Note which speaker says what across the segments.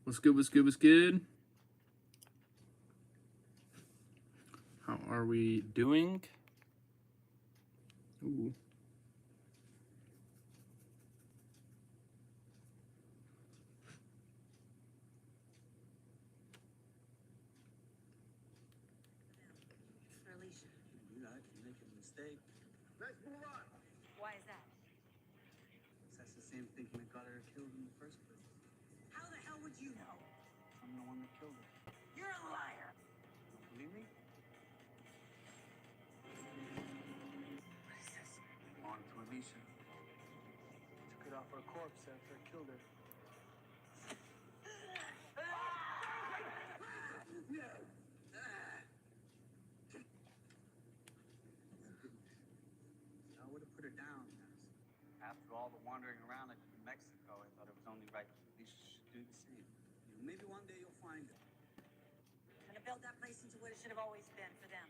Speaker 1: What's good, what's good, what's good? How are we doing? Ooh.
Speaker 2: Alicia. You know, if you make a mistake.
Speaker 3: Let's move on.
Speaker 2: Why is that?
Speaker 3: That's the same thinking that got her killed in the first place.
Speaker 2: How the hell would you know?
Speaker 3: I'm the one that killed her.
Speaker 2: You're a liar.
Speaker 3: Don't believe me?
Speaker 2: What is this?
Speaker 3: On to Alicia. Took it off her corpse after I killed her. I would have put her down. After all the wandering around I did in Mexico, I thought it was only right that Alicia should do the same. You know, maybe one day you'll find her.
Speaker 2: I'm gonna build that place into what it should have always been for them.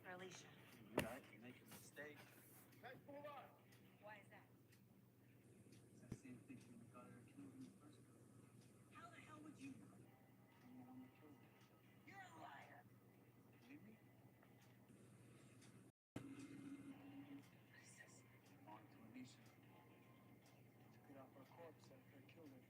Speaker 2: For Alicia.
Speaker 3: You're right, you make a mistake.
Speaker 4: Let's move on.
Speaker 2: Why is that?
Speaker 3: It's that same thinking that got her killed in the first place.
Speaker 2: How the hell would you know?
Speaker 3: I'm the one that killed her.
Speaker 2: You're a liar.
Speaker 3: Believe me?
Speaker 2: What is this?
Speaker 3: On to Alicia. Took it off her corpse after I killed her.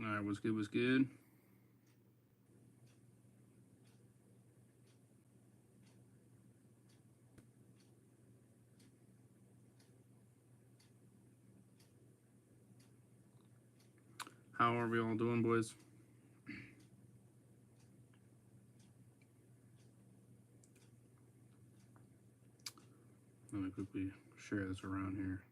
Speaker 1: All right, what's good, what's good? How are we all doing, boys? Let me quickly share this around here.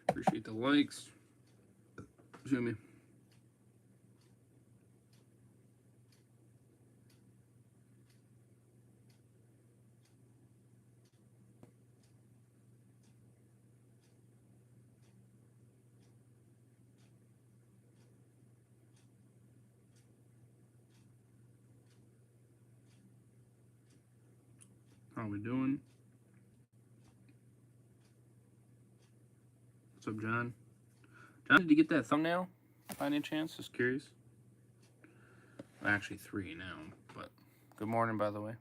Speaker 1: Appreciate the likes. Zoom in. How we doing? What's up, John? John, did you get that thumbnail by any chance? Just curious. Well, actually 3 now, but good morning, by the way.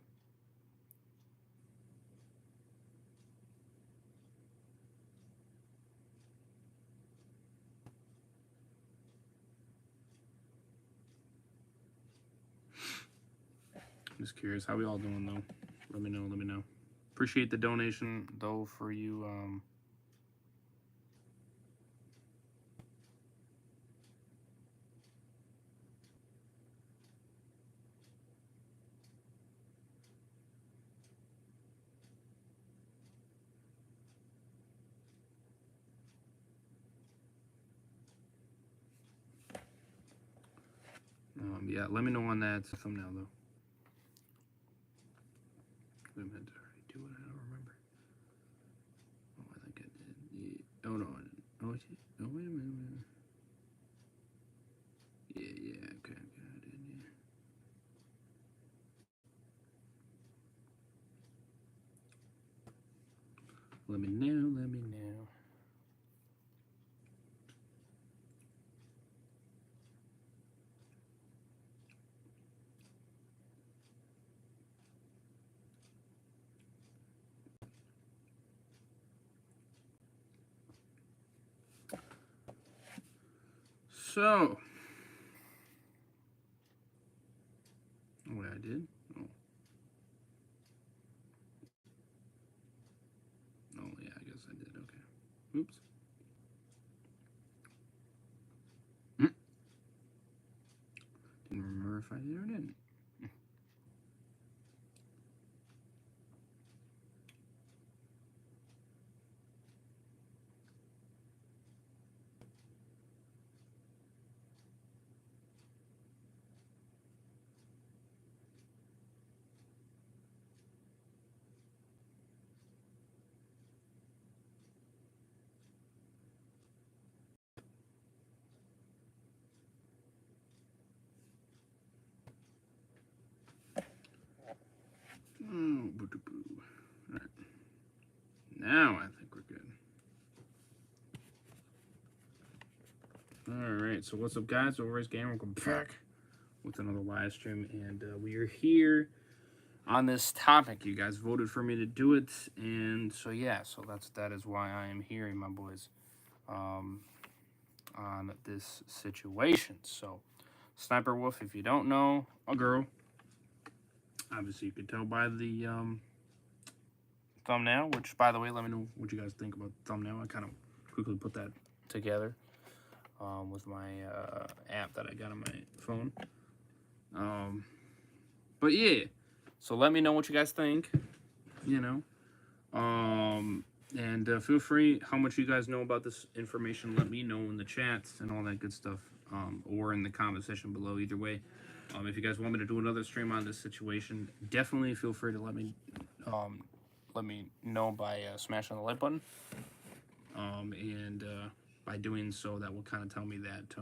Speaker 1: Just curious. How we all doing, though? Let me know. Let me know. Appreciate the donation, though, for you. Yeah, let me know on that thumbnail, though. Wait a minute, did I already do it? I don't remember. Oh, I think I did. Yeah. Oh, no, I didn't. Oh, oh, wait a minute. Yeah, okay, I did, yeah. Let me know, let me know. So, what I did? Oh, yeah, I guess I did. Okay. Oops. Didn't remember if I did or didn't. Oh, boo-doo-boo. All right. Now I think we're good. Alright, so what's up, guys? Overrace Gamer, welcome back with another live stream, and we are here on this topic. You guys voted for me to do it, and so yeah, so that is why I am here, my boys, on this situation. So, Sniper Wolf, if you don't know, a girl. Obviously, you can tell by the thumbnail, which, by the way, let me know what you guys think about the thumbnail. I kind of quickly put that together. With my app that I got on my phone. But yeah, so let me know what you guys think, you know. And feel free, how much you guys know about this information, let me know in the chats and all that good stuff, or in the comment section below, either way. If you guys want me to do another stream on this situation, definitely feel free to let me know by smashing the like button. By doing so, that will kind of tell me that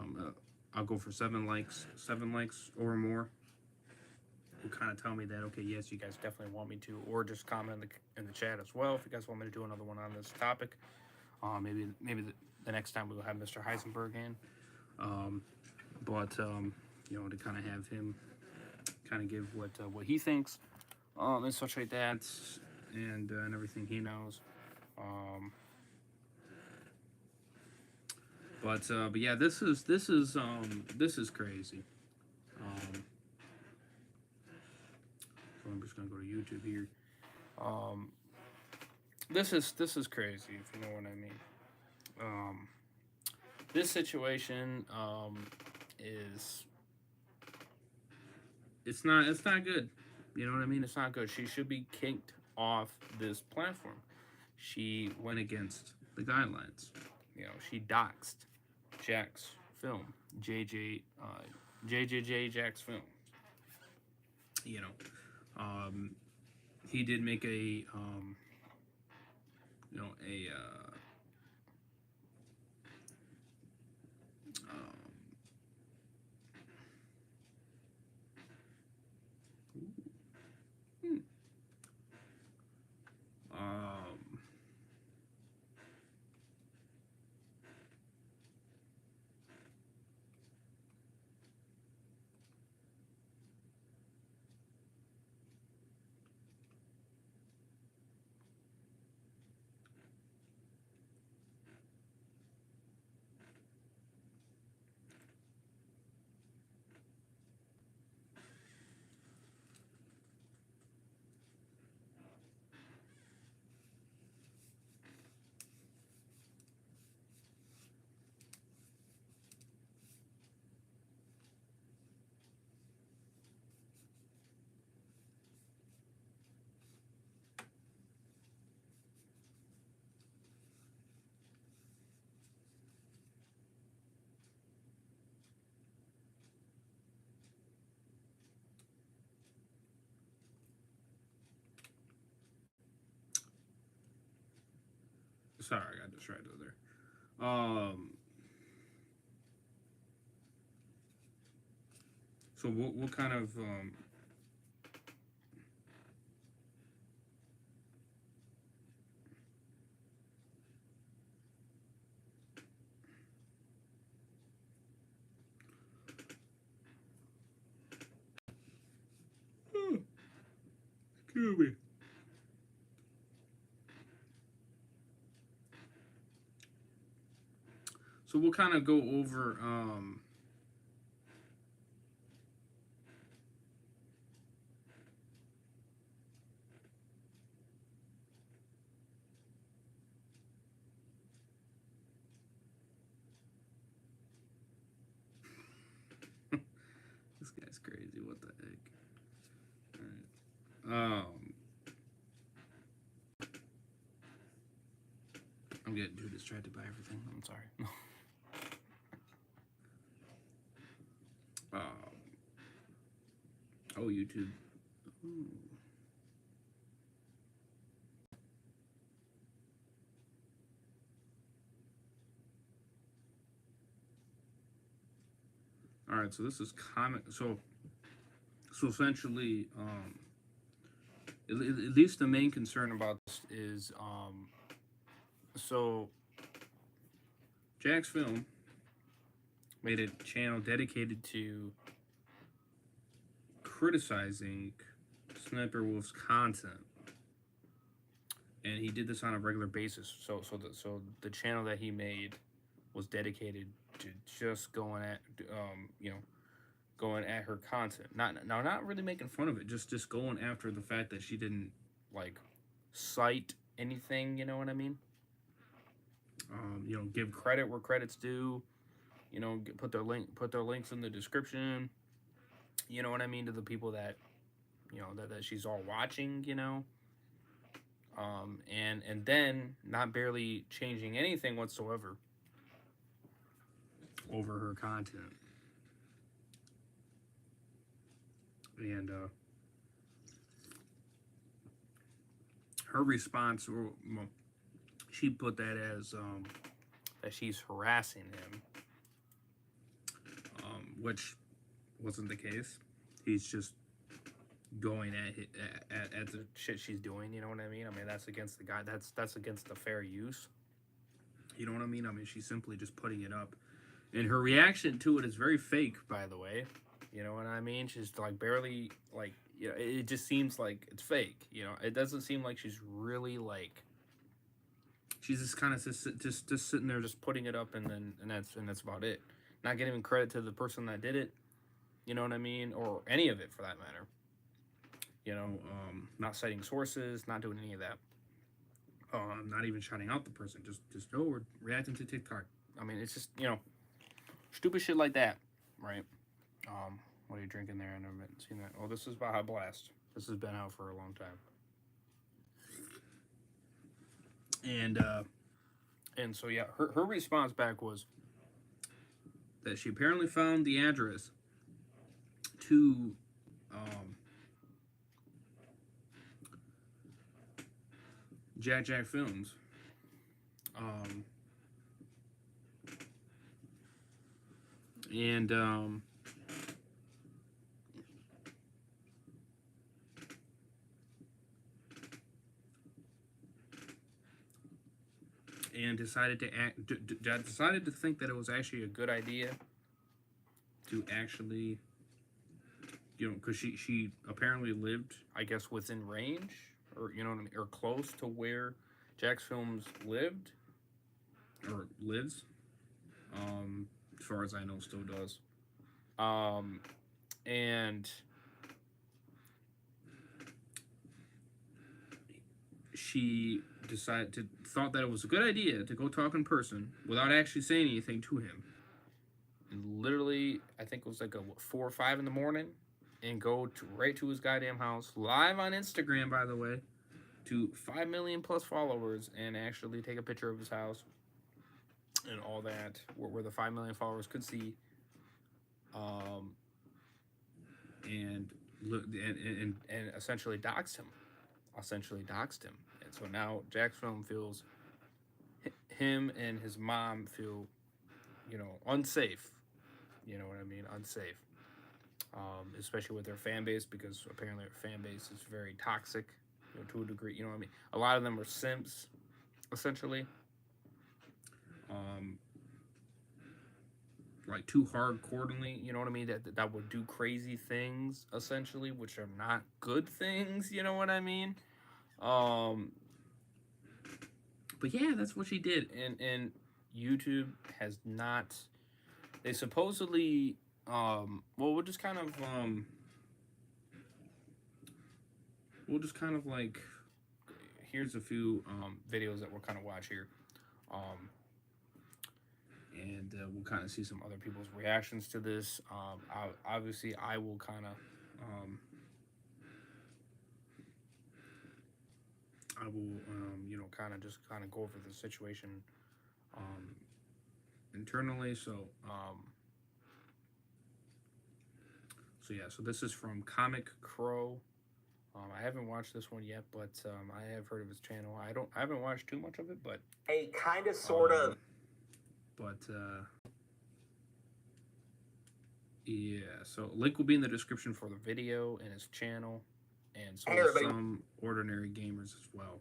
Speaker 1: I'll go for 7 likes or more. Will kind of tell me that, okay, yes, you guys definitely want me to, or just comment in the chat as well if you guys want me to do another one on this topic. Maybe the next time we'll have Mr. Heisenberg in. You know, to kind of have him kind of give what he thinks, and such like that, and everything he knows. But yeah, this is crazy. So I'm just gonna go to YouTube here. This is crazy, if you know what I mean. This situation is it's not good. You know what I mean? It's not good. She should be kicked off this platform. She went against the guidelines. You know, she doxed JacksFilms, JJJ JacksFilms. You know, he did make a Sorry, I got distracted there. So what kind of excuse me. So we'll kind of go over this guy's crazy. What the heck? All right. I'm getting too distracted by everything. I'm sorry. Oh, YouTube. Ooh. All right, so this is comment. So essentially, at least the main concern about this is, so JacksFilm made a channel dedicated to criticizing SSSniperWolf's content, and he did this on a regular basis. So the channel that he made was dedicated to just going at going at her content. Not really making fun of it, just going after the fact that she didn't like cite anything, you know what I mean? Give credit where credit's due. Put their links in the description. You know what I mean, to the people that that she's all watching, and then not barely changing anything whatsoever over her content. And her response, well, she put that as that she's harassing him, which wasn't the case. He's just going at the shit she's doing. You know what I mean? I mean, that's against the guy. That's against the fair use. You know what I mean? I mean, she's simply just putting it up, and her reaction to it is very fake, by the way. You know what I mean? She's like barely like, it just seems like it's fake. It doesn't seem like she's really like. She's just kind of just sitting there, just putting it up, and that's about it. Not giving credit to the person that did it. You know what I mean? Or any of it for that matter. Not citing sources, not doing any of that. Not even shouting out the person. Just we're reacting to TikTok. I mean, it's just stupid shit like that, right? What are you drinking there? I never seen that. Oh, this is Baja Blast. This has been out for a long time. And so yeah, her response back was that she apparently found the address to JacksFilms, and decided to think that it was actually a good idea to actually, because she apparently lived, I guess, within range, or or close to where JacksFilms lived or lives. As far as I know, still does. And she thought that it was a good idea to go talk in person without actually saying anything to him. And literally, I think it was like 4 or 5 in the morning, and go right to his goddamn house, live on Instagram, by the way, to 5 million plus followers, and actually take a picture of his house and all that, where the 5 million followers could see, and essentially doxed him. And so now JacksFilm feels him and his mom feel, unsafe. You know what I mean? Unsafe. Especially with their fan base, because apparently their fan base is very toxic, to a degree. You know what I mean? A lot of them are simps, essentially. Like too hardcorely, you know what I mean? That would do crazy things, essentially, which are not good things. You know what I mean? But yeah, that's what she did, and YouTube has not. They supposedly, we'll just kind of like, here's a few videos that we'll kind of watch here, and we'll kind of see some other people's reactions to this. Obviously, I will kind of. I will, kind of go over the situation internally. So yeah. So this is from Comic Crow. I haven't watched this one yet, but I have heard of his channel. I haven't watched too much of it, but
Speaker 4: a kind of sort of.
Speaker 1: But yeah. So link will be in the description for the video and his channel. And so some ordinary gamers as well.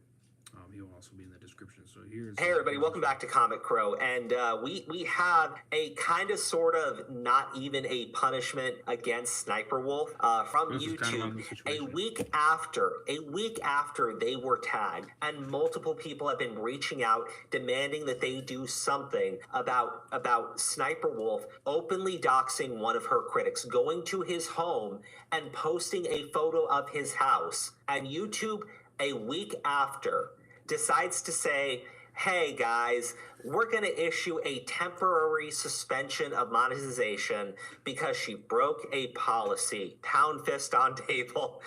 Speaker 1: He'll also be in the description. So here's.
Speaker 4: Hey everybody, welcome back to Comic Crow, and we have a kind of sort of not even a punishment against SSSniperWolf from YouTube a week after they were tagged, and multiple people have been reaching out demanding that they do something about SSSniperWolf openly doxing one of her critics, going to his home and posting a photo of his house, and YouTube a week after decides to say, hey guys, we're going to issue a temporary suspension of monetization because she broke a policy. Pound fist on table.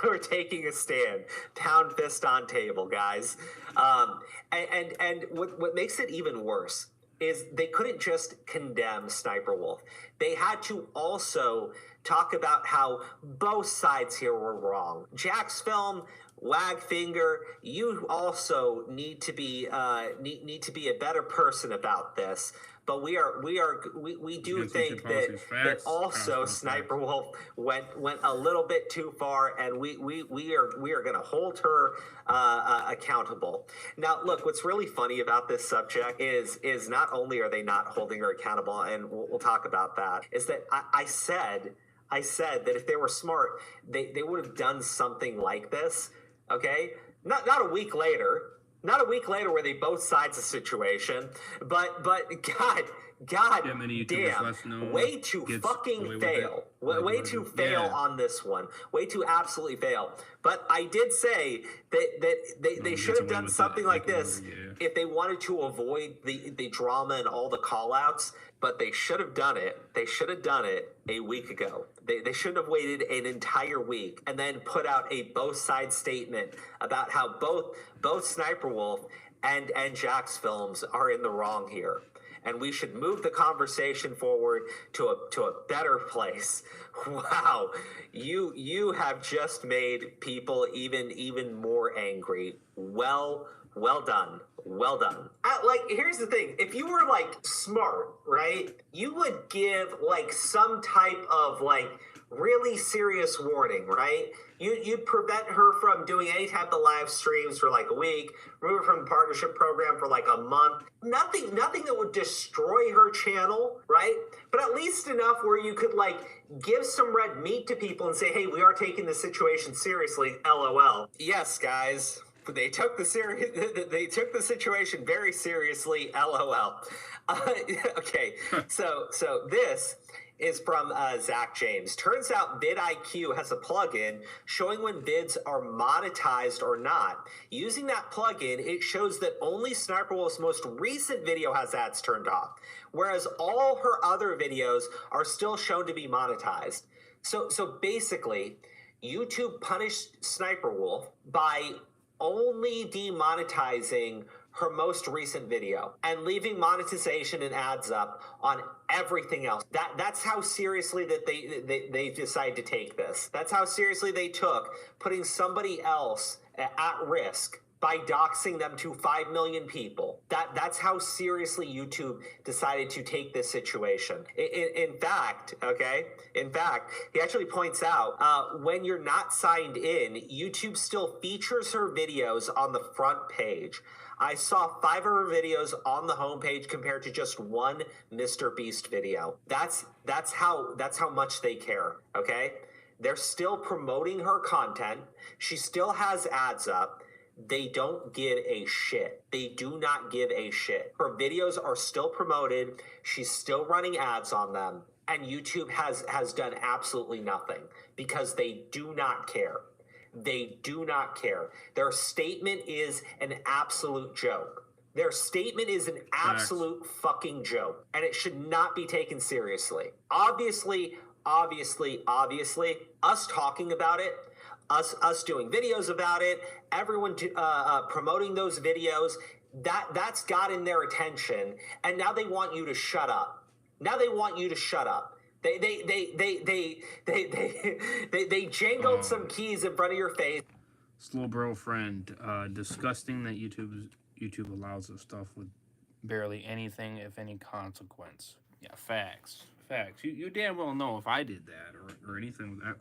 Speaker 4: We're taking a stand. Pound fist on table, guys. And what makes it even worse is they couldn't just condemn SSSniperWolf. They had to also talk about how both sides here were wrong. JacksFilms, Wagfinger, you also need to be a better person about this. But we do think that also SSSniperWolf went a little bit too far, and we are going to hold her accountable. Now, look, what's really funny about this subject is not only are they not holding her accountable, and we'll talk about that, is that I said that if they were smart, they would have done something like this. Okay, not a week later. Not a week later where they both sides the situation, but God damn, way to fucking fail. Way to fail on this one. Way to absolutely fail. But I did say that they should have done something like this if they wanted to avoid the drama and all the call-outs, but they should have done it. They should have done it a week ago. They shouldn't have waited an entire week and then put out a both sides statement about how both SSSniperWolf and JacksFilms are in the wrong here. And we should move the conversation forward to a better place. Wow, you have just made people even more angry. Well done. Well done. Here's the thing. If you were, smart, right, you would give, some type of, really serious warning, right? You'd prevent her from doing any type of live streams for, a week, remove her from the partnership program for, a month. Nothing that would destroy her channel, right? But at least enough where you could, give some red meat to people and say, hey, we are taking the situation seriously, LOL. Yes, guys. They took the situation very seriously. LOL. Okay, so this is from Zach James. Turns out vidIQ has a plugin showing when vids are monetized or not. Using that plugin, it shows that only SSSniperWolf's most recent video has ads turned off, whereas all her other videos are still shown to be monetized. So basically, YouTube punished SSSniperWolf by only demonetizing her most recent video and leaving monetization and ads up on everything else. That's how seriously that they decide to take this. That's how seriously they took putting somebody else at risk by doxing them to 5 million people. That's how seriously YouTube decided to take this situation. In fact, he actually points out when you're not signed in, YouTube still features her videos on the front page. I saw 5 of her videos on the homepage compared to just one Mr. Beast video. That's how much they care, okay? They're still promoting her content. She still has ads up. They don't give a shit. They do not give a shit. Her videos are still promoted. She's still running ads on them. And YouTube has done absolutely nothing because they do not care. They do not care. Their statement is an absolute joke. Their statement is an absolute fucking joke. And it should not be taken seriously. Obviously, us talking about it, us doing videos about it, everyone promoting those videos, that's gotten their attention, and now they want you to shut up. They jangled some keys in front of your face.
Speaker 1: Slow bro friend, disgusting that YouTube allows this stuff with barely anything, if any, consequence. Yeah, facts. You damn well know if I did that or anything with that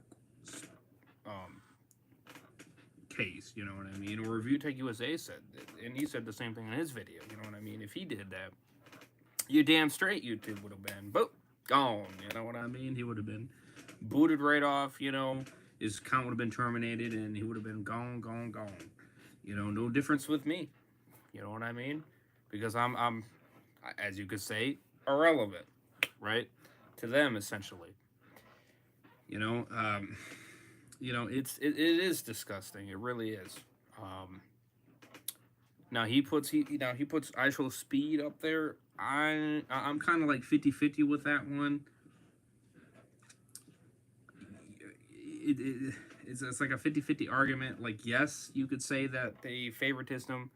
Speaker 1: case, you know what I mean? Or Review Tech USA said that, and he said the same thing in his video, you know what I mean? If he did that, you damn straight YouTube would have been gone, you know what I mean? He would have been booted right off, you know, his account would have been terminated, and he would have been gone. You know, no difference with me, you know what I mean? Because I'm as you could say, irrelevant, right? To them, essentially. You know, it is disgusting. It really is. Now he puts actual speed up there. I'm kind of like 50-50 with that one. It's like a 50-50 argument. Like, yes, you could say that they favoritism,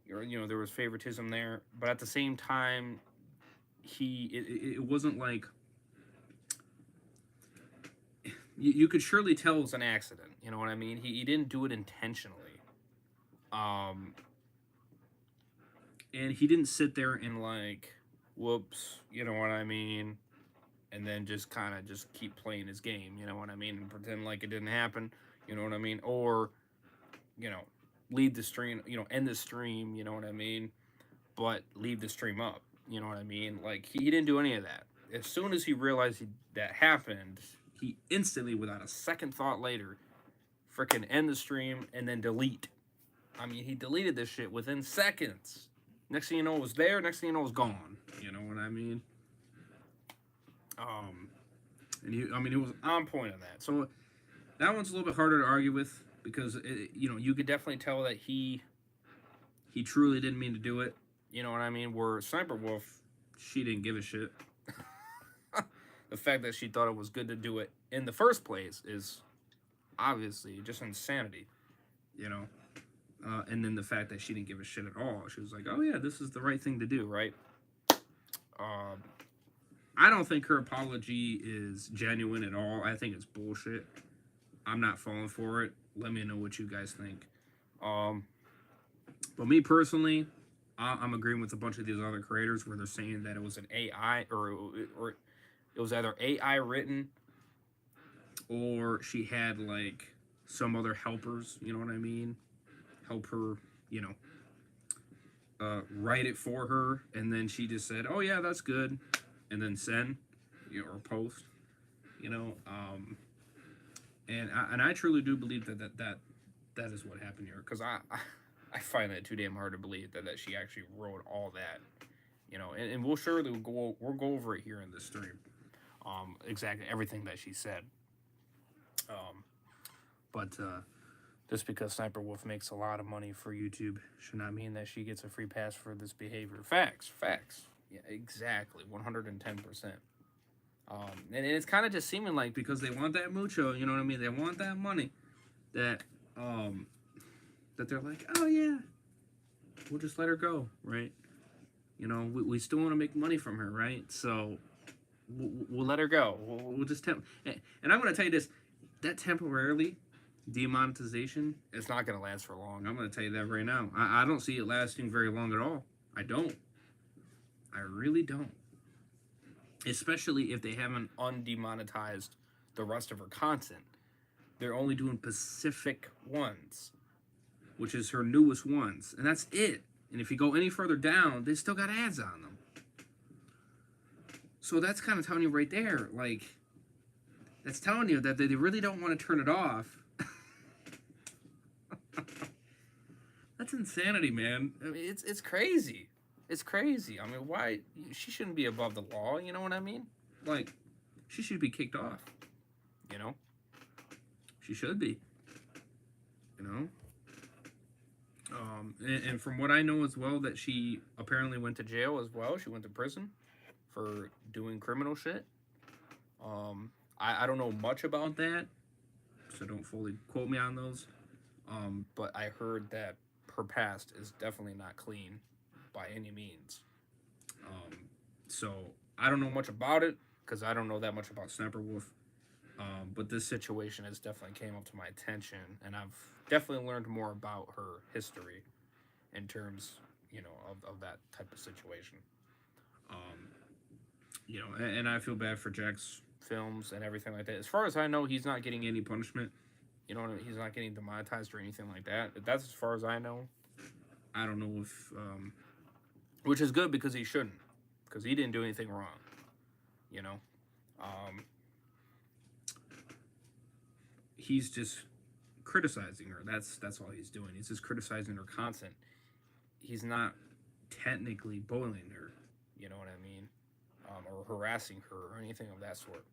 Speaker 1: you know, there was favoritism there, but at the same time, it wasn't like, you could surely tell it was an accident, you know what I mean? He didn't do it intentionally. And he didn't sit there and like, whoops, you know what I mean? And then just kind of just keep playing his game, you know what I mean? And pretend like it didn't happen, you know what I mean? Or, you know, leave the stream, you know, end the stream, you know what I mean? But leave the stream up, you know what I mean? Like, he didn't do any of that. As soon as he realized that happened, he instantly, without a second thought later, freaking end the stream and then delete. I mean, he deleted this shit within seconds. Next thing you know, it was there. Next thing you know, it was gone. You know what I mean? And he was on point on that. So that one's a little bit harder to argue with because you know, you could definitely tell that he truly didn't mean to do it. You know what I mean? Where SSSniperWolf, she didn't give a shit. The fact that she thought it was good to do it in the first place is obviously just insanity, you know? And then the fact that she didn't give a shit at all. She was like, oh yeah, this is the right thing to do, right? I don't think her apology is genuine at all. I think it's bullshit. I'm not falling for it. Let me know what you guys think. But me personally, I'm agreeing with a bunch of these other creators where they're saying that it was an AI or it was either AI written or she had like some other helpers, you know what I mean? Help her, you know, write it for her, and then she just said, oh yeah, that's good, and then send, you know, or post, you know, and I truly do believe that is what happened here, because I find that too damn hard to believe that she actually wrote all that, you know, and we'll go over it here in this stream, exactly everything that she said, but just because SSSniperWolf makes a lot of money for YouTube should not mean that she gets a free pass for this behavior. Facts. Yeah, exactly, 110%. And it's kind of just seeming like because they want that mucho, you know what I mean? They want that money, that they're like, oh yeah, we'll just let her go, right? You know, we still want to make money from her, right? So we'll let her go. We'll just and I'm going to tell you this, that temporarily demonetization, it's not going to last for long. I'm going to tell you that right now. I don't see it lasting very long at all. I don't. I really don't. Especially if they haven't undemonetized the rest of her content. They're only doing specific ones, which is her newest ones. And that's it. And if you go any further down, they still got ads on them. So that's kind of telling you right there, like, that's telling you that they really don't want to turn it off. That's insanity, man. I mean, it's crazy. It's crazy. I mean, why? She shouldn't be above the law, you know what I mean? Like, she should be kicked off, you know? She should be, you know? And from what I know as well, that she apparently went to jail as well. She went to prison for doing criminal shit. I don't know much about that, so don't fully quote me on those. But I heard that her past is definitely not clean by any means. So I don't know much about it because I don't know that much about SSSniperWolf. But this situation has definitely came up to my attention, and I've definitely learned more about her history in terms, you know, of that type of situation. You know, and I feel bad for JacksFilms and everything like that. As far as I know, he's not getting any punishment. You know, he's not getting demonetized or anything like that. That's as far as I know. I don't know if, which is good because he shouldn't, because he didn't do anything wrong. You know, he's just criticizing her. That's all he's doing. He's just criticizing her content. He's not technically bullying her. You know what I mean? Or harassing her or anything of that sort.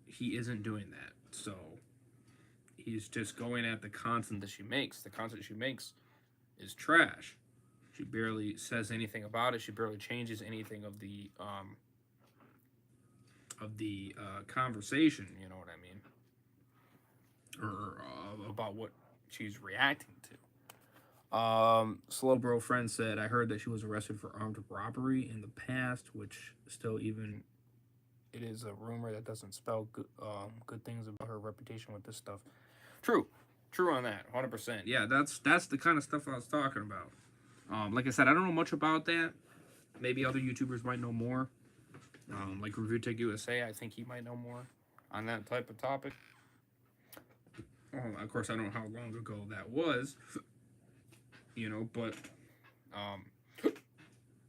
Speaker 1: He isn't doing that. So he's just going at the content that she makes. The content she makes is trash. She barely says anything about it. She barely changes anything of the conversation. You know what I mean? Or about what she's reacting to. Slow Bro Friend said, I heard that she was arrested for armed robbery in the past, which still even, it is a rumor that doesn't spell good things about her reputation with this stuff. True on that, 100%. Yeah, that's the kind of stuff I was talking about. Like I said, I don't know much about that. Maybe other YouTubers might know more. Like Review Tech USA, I think he might know more on that type of topic. Of course, I don't know how long ago that was. You know, but,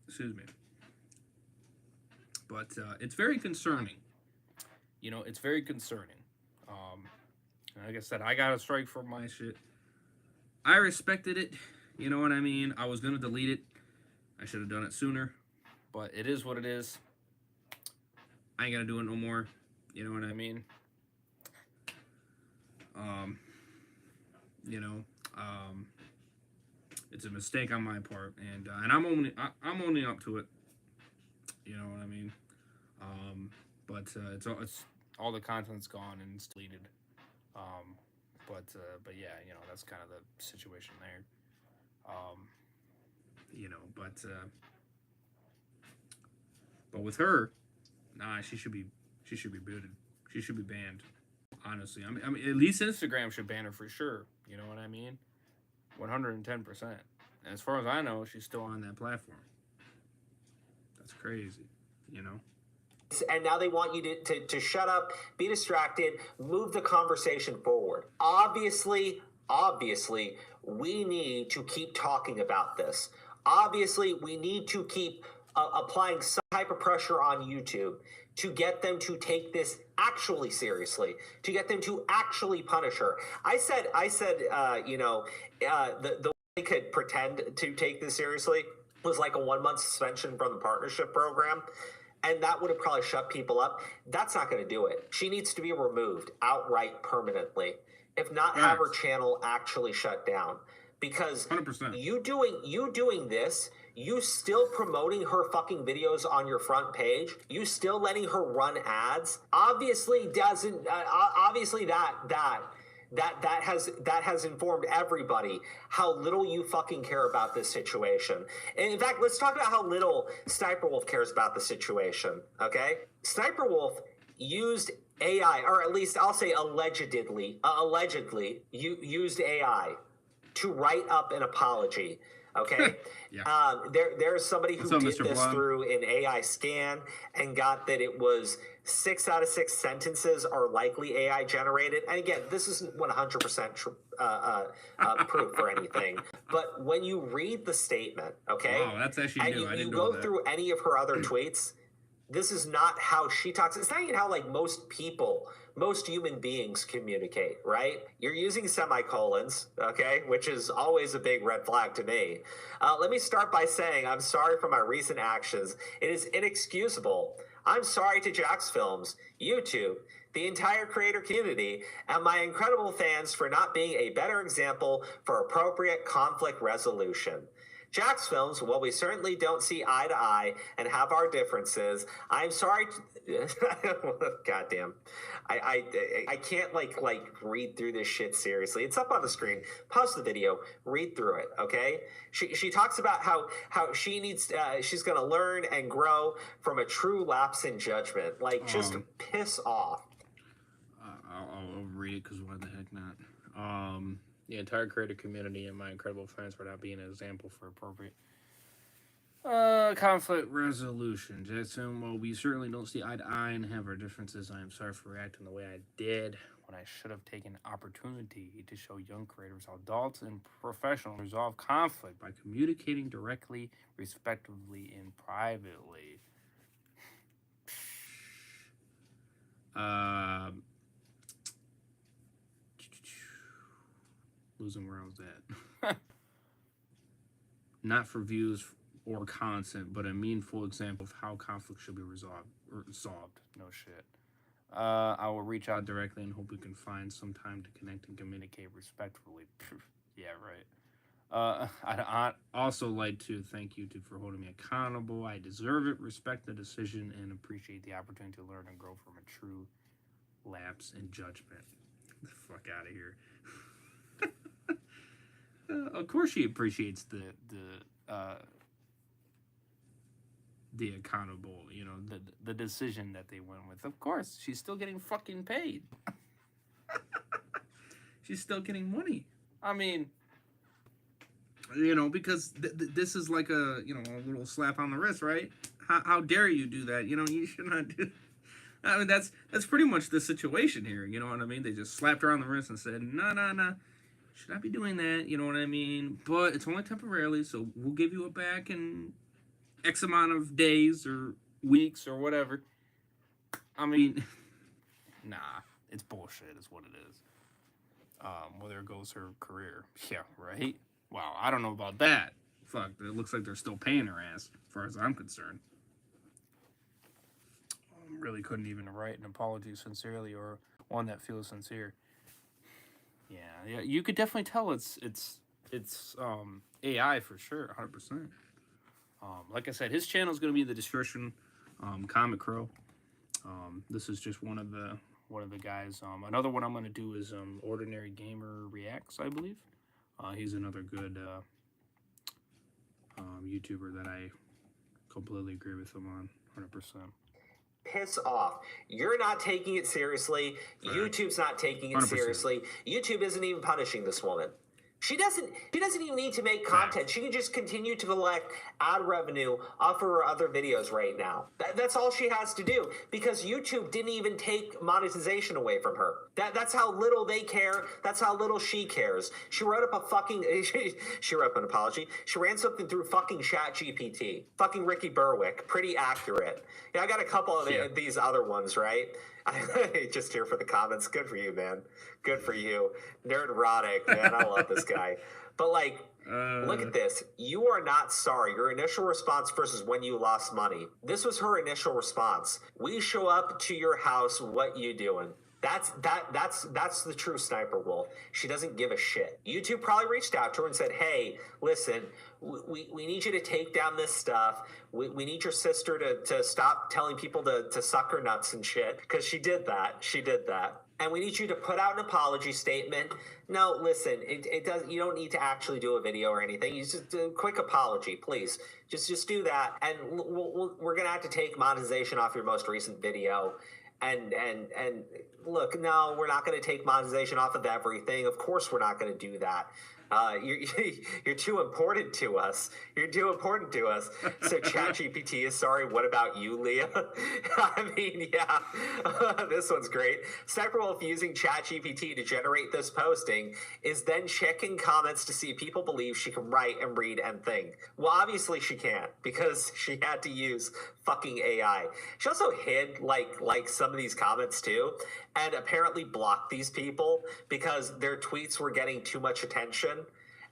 Speaker 1: excuse me. But, it's very concerning. You know, it's very concerning. Like I said, I got a strike for my shit. I respected it. You know what I mean? I was going to delete it. I should have done it sooner. But it is what it is. I ain't going to do it no more. You know what I mean? You know, it's a mistake on my part, and I'm owning up to it. You know what I mean? But it's all the content's gone and it's deleted. But yeah, you know, that's kind of the situation there. You know, but with her, nah, she should be booted. She should be banned. Honestly, I mean, at least Instagram should ban her for sure. You know what I mean? 110%. And as far as I know, she's still on that platform. That's crazy, you know?
Speaker 4: And now they want you to shut up, be distracted, move the conversation forward. Obviously, we need to keep talking about this. Obviously, we need to keep applying some type of pressure on YouTube to get them to take this actually seriously, to get them to actually punish her. I said, you know, the way they could pretend to take this seriously was like a 1-month suspension from the partnership program. And that would have probably shut people up. That's not going to do it. She needs to be removed outright permanently. If not, have her channel actually shut down. Because
Speaker 1: 100%.
Speaker 4: you doing this, you still promoting her fucking videos on your front page, you still letting her run ads, obviously doesn't. Obviously that has informed everybody how little you fucking care about this situation. And in fact, let's talk about how little SSSniperWolf cares about the situation. Okay, SSSniperWolf used AI, or at least I'll say allegedly, used AI to write up an apology. Okay.
Speaker 1: Yeah.
Speaker 4: There's somebody who
Speaker 1: What's up,
Speaker 4: did
Speaker 1: Mr.
Speaker 4: this
Speaker 1: Blum?
Speaker 4: through an AI scan and got that it was 6 out of 6 sentences are likely AI generated. And again, this isn't 100% proof for anything. But when you read the statement, okay,
Speaker 1: Wow, that's actually new. I
Speaker 4: and you
Speaker 1: didn't know
Speaker 4: go
Speaker 1: that.
Speaker 4: through any of her other tweets, this is not how she talks. It's not even how like most human beings communicate, right? You're using semicolons, okay, which is always a big red flag to me. Let me start by saying I'm sorry for my recent actions. It is inexcusable. I'm sorry to JacksFilms, YouTube, the entire creator community, and my incredible fans for not being a better example for appropriate conflict resolution. JacksFilms, while we certainly don't see eye to eye and have our differences, I'm sorry. Goddamn, I can't like read through this shit seriously. It's up on the screen. Pause the video, read through it. Okay. She talks about how she needs she's gonna learn and grow from a true lapse in judgment. Like just piss off.
Speaker 1: I'll read it because why the heck not? The entire creator community and my incredible fans for not being an example for appropriate conflict resolution. Jackson, while we certainly don't see eye to eye and have our differences, I am sorry for reacting the way I did when I should have taken opportunity to show young creators how adults and professionals resolve conflict by communicating directly, respectively, and privately. Losing where I was at. Not for views or content, but a meaningful example of how conflict should be resolved. No shit. I will reach out directly and hope we can find some time to connect and communicate respectfully. Yeah, right. I'd also like to thank YouTube for holding me accountable. I deserve it, respect the decision, and appreciate the opportunity to learn and grow from a true lapse in judgment. Get the fuck out of here. Of course she appreciates the accountable, you know, the decision that they went with. Of course, she's still getting fucking paid. She's still getting money. I mean, you know, because this is like a, you know, a little slap on the wrist, right? How dare you do that? You know, you should not do. I mean, that's pretty much the situation here. You know what I mean? They just slapped her on the wrist and said, no. Should not be doing that, you know what I mean? But it's only temporarily, so we'll give you it back in X amount of days or weeks or whatever. I mean, nah, it's bullshit is what it is. Well, there goes her career. Yeah, right? Wow, I don't know about that. Fuck, it looks like they're still paying her ass, as far as I'm concerned. Really couldn't even write an apology sincerely or one that feels sincere. Yeah, you could definitely tell it's AI for sure, 100%. Like I said, his channel is going to be in the description. Comic Crow. This is just one of the guys. Another one I'm going to do is Ordinary Gamer Reacts, I believe. He's another good YouTuber that I completely agree with him on, 100%.
Speaker 4: Piss off. You're not taking it seriously. YouTube's not taking it 100%. Seriously. YouTube isn't even punishing this woman. She doesn't even need to make content. She can just continue to collect ad revenue off of her other videos right now. That's all she has to do, because YouTube didn't even take monetization away from her. That's how little they care. That's how little she cares. She wrote up a fucking she wrote up an apology. She ran something through fucking ChatGPT. Fucking Ricky Berwick. Pretty accurate. Yeah, I got a couple of these other ones, right? Just here for the comments. Good for you, man. Good for you. Nerdrotic, man. I love this guy. But like, look at this. You are not sorry. Your initial response versus when you lost money. This was her initial response. We show up to your house. What you doing? That's the true Sniper Wolf. She doesn't give a shit. YouTube probably reached out to her and said, hey, listen, we need you to take down this stuff. We need your sister to stop telling people to suck her nuts and shit, because she did that. And we need you to put out an apology statement. No, listen, it does. You don't need to actually do a video or anything. You just do a quick apology, please. Just do that, and we're gonna have to take monetization off your most recent video. and look, no, we're not going to take monetization off of everything. Of course, we're not going to do that. You're too important to us. You're too important to us. So ChatGPT is sorry. What about you, Leah? I mean, yeah, this one's great. SniperWolf using ChatGPT to generate this posting is then checking comments to see if people believe she can write and read and think. Well, obviously she can't because she had to use fucking AI. She also hid like some of these comments too, and apparently blocked these people because their tweets were getting too much attention.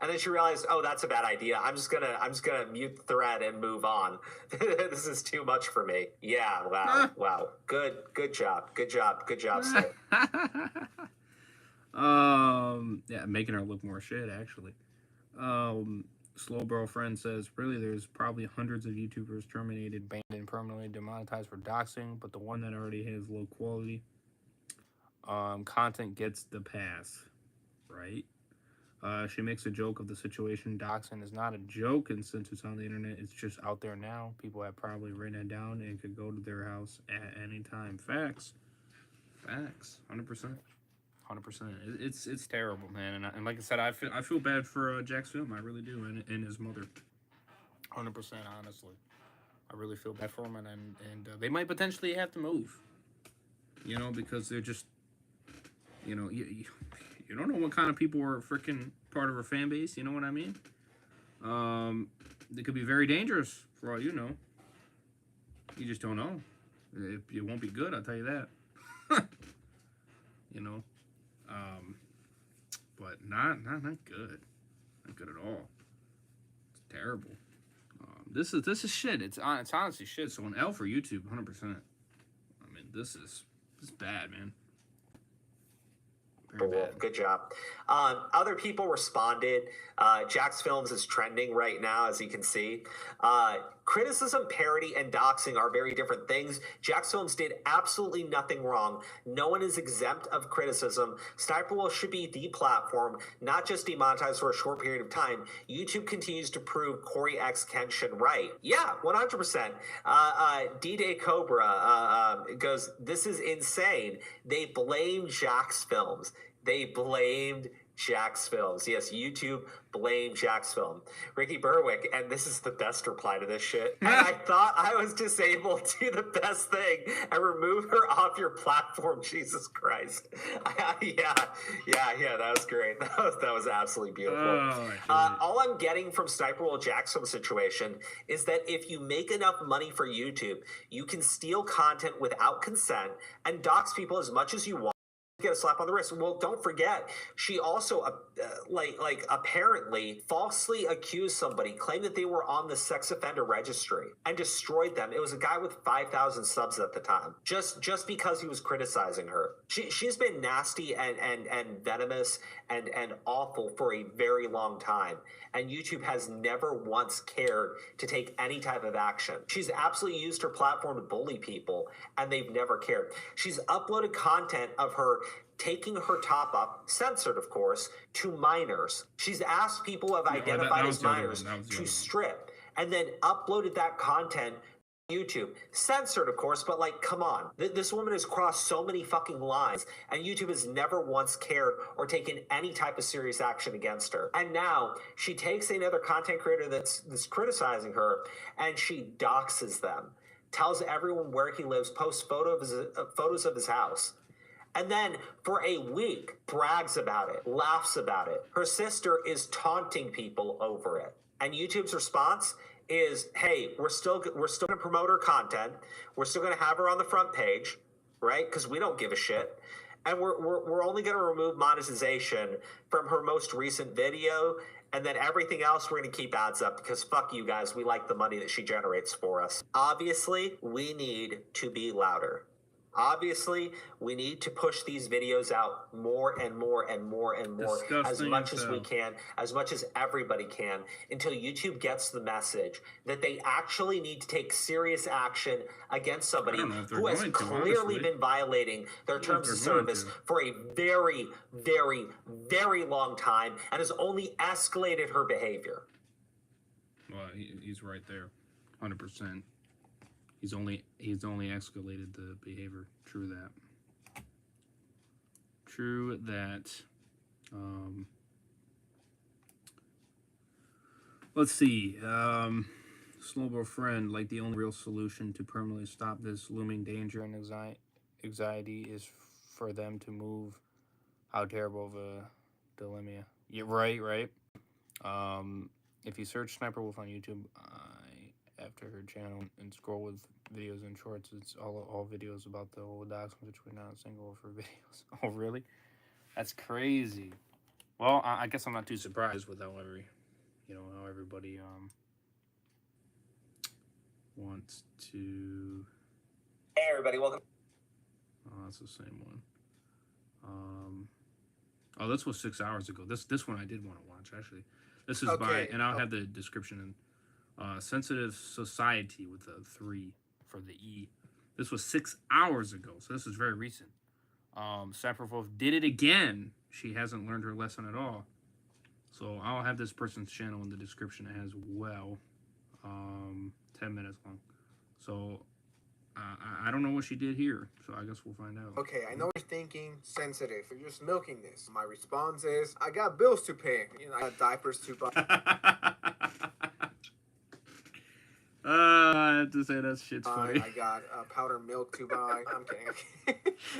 Speaker 4: And then she realized, oh, that's a bad idea. I'm just gonna mute the thread and move on. This is too much for me. Yeah, wow. Good job, sir.
Speaker 1: Yeah, making her look more shit, actually. Slow Bro Friend says, really, there's probably hundreds of YouTubers terminated, banned, and permanently demonetized for doxing, but the one that already has low quality content gets the pass, right? She makes a joke of the situation. Doxing is not a joke, and since it's on the internet, it's just out there now. People have probably written it down and could go to their house at any time. Facts. 100%. It's terrible, man. And like I said, I feel bad for JacksFilms. I really do, and his mother. 100%, honestly. I really feel bad for him, and they might potentially have to move. You know, because they're just, you know, you don't know what kind of people are freaking part of her fan base. You know what I mean? They could be very dangerous for all you know. You just don't know. It won't be good, I'll tell you that. You know, but not good. Not good at all. It's terrible. This is shit. It's honestly shit. So an L for YouTube, 100%. I mean, this is bad, man.
Speaker 4: Good job. Other people responded. JacksFilms is trending right now, as you can see. Criticism, parody, and doxing are very different things. JacksFilms did absolutely nothing wrong. No one is exempt of criticism. SniperWolf should be deplatformed, not just demonetized for a short period of time. YouTube continues to prove Corey X Kenshin right. Yeah, 100%. D-Day Cobra goes, this is insane. They blame JacksFilms. They blamed JacksFilms. Yes, YouTube blamed JacksFilms. Ricky Berwick, and this is the best reply to this shit. And I thought I was disabled. Do the best thing and remove her off your platform. Jesus Christ. Yeah, that was great. That was absolutely beautiful. All I'm getting from SniperWolf JacksFilms situation is that if you make enough money for YouTube, you can steal content without consent and dox people as much as you want. Get a slap on the wrist. Well, don't forget, she also apparently falsely accused somebody, claimed that they were on the sex offender registry and destroyed them. It was a guy with 5,000 subs at the time, just because he was criticizing her. She's been nasty and venomous and awful for a very long time, and YouTube has never once cared to take any type of action. She's absolutely used her platform to bully people, and they've never cared. She's uploaded content of her taking her top up, censored of course, to minors. She's asked people who have identified as minors to strip, and then uploaded that content to YouTube. Censored of course, but like, come on. This woman has crossed so many fucking lines, and YouTube has never once cared or taken any type of serious action against her. And now she takes another content creator that's criticizing her, and she doxes them, tells everyone where he lives, posts photos of his house. And then for a week, brags about it, laughs about it. Her sister is taunting people over it. And YouTube's response is, hey, we're still gonna promote her content. We're still gonna have her on the front page, right? Because we don't give a shit. And we're only gonna remove monetization from her most recent video. And then everything else, we're going to keep ads up because fuck you guys. We like the money that she generates for us. Obviously, we need to be louder. Obviously, we need to push these videos out more and more and more and more, as much as we can, as much as everybody can, until YouTube gets the message that they actually need to take serious action against somebody who has clearly been violating their terms of service for a very, very, very long time and has only escalated her behavior.
Speaker 1: Well, he's right there, 100%. He's only escalated the behavior. True that. True that. Let's see. Snowball friend, like the only real solution to permanently stop this looming danger and anxiety is for them to move. How terrible of a dilemma. Yeah, right. If you search Sniper Wolf on YouTube, after her channel and scroll with videos and shorts, it's all videos about the whole Doxing situation, not a single of her videos. Oh, really? That's crazy. Well, I guess I'm not too surprised with how how everybody wants to.
Speaker 4: Hey everybody, welcome.
Speaker 1: Oh, that's the same one. Oh, this was 6 hours ago. This one I did want to watch actually. This is by, and I'll have the description in. Sensitive Society with a 3 for the E. This was 6 hours ago, so this is very recent. SSSniperWolf did it again. She hasn't learned her lesson at all. So I'll have this person's channel in the description as well. 10 minutes long. So I don't know what she did here, so I guess we'll find out.
Speaker 5: Okay, I know you're thinking sensitive. You're just milking this. My response is, I got bills to pay. I got diapers to buy.
Speaker 1: I have to say that shit's funny.
Speaker 5: I got powdered milk to buy. I'm kidding.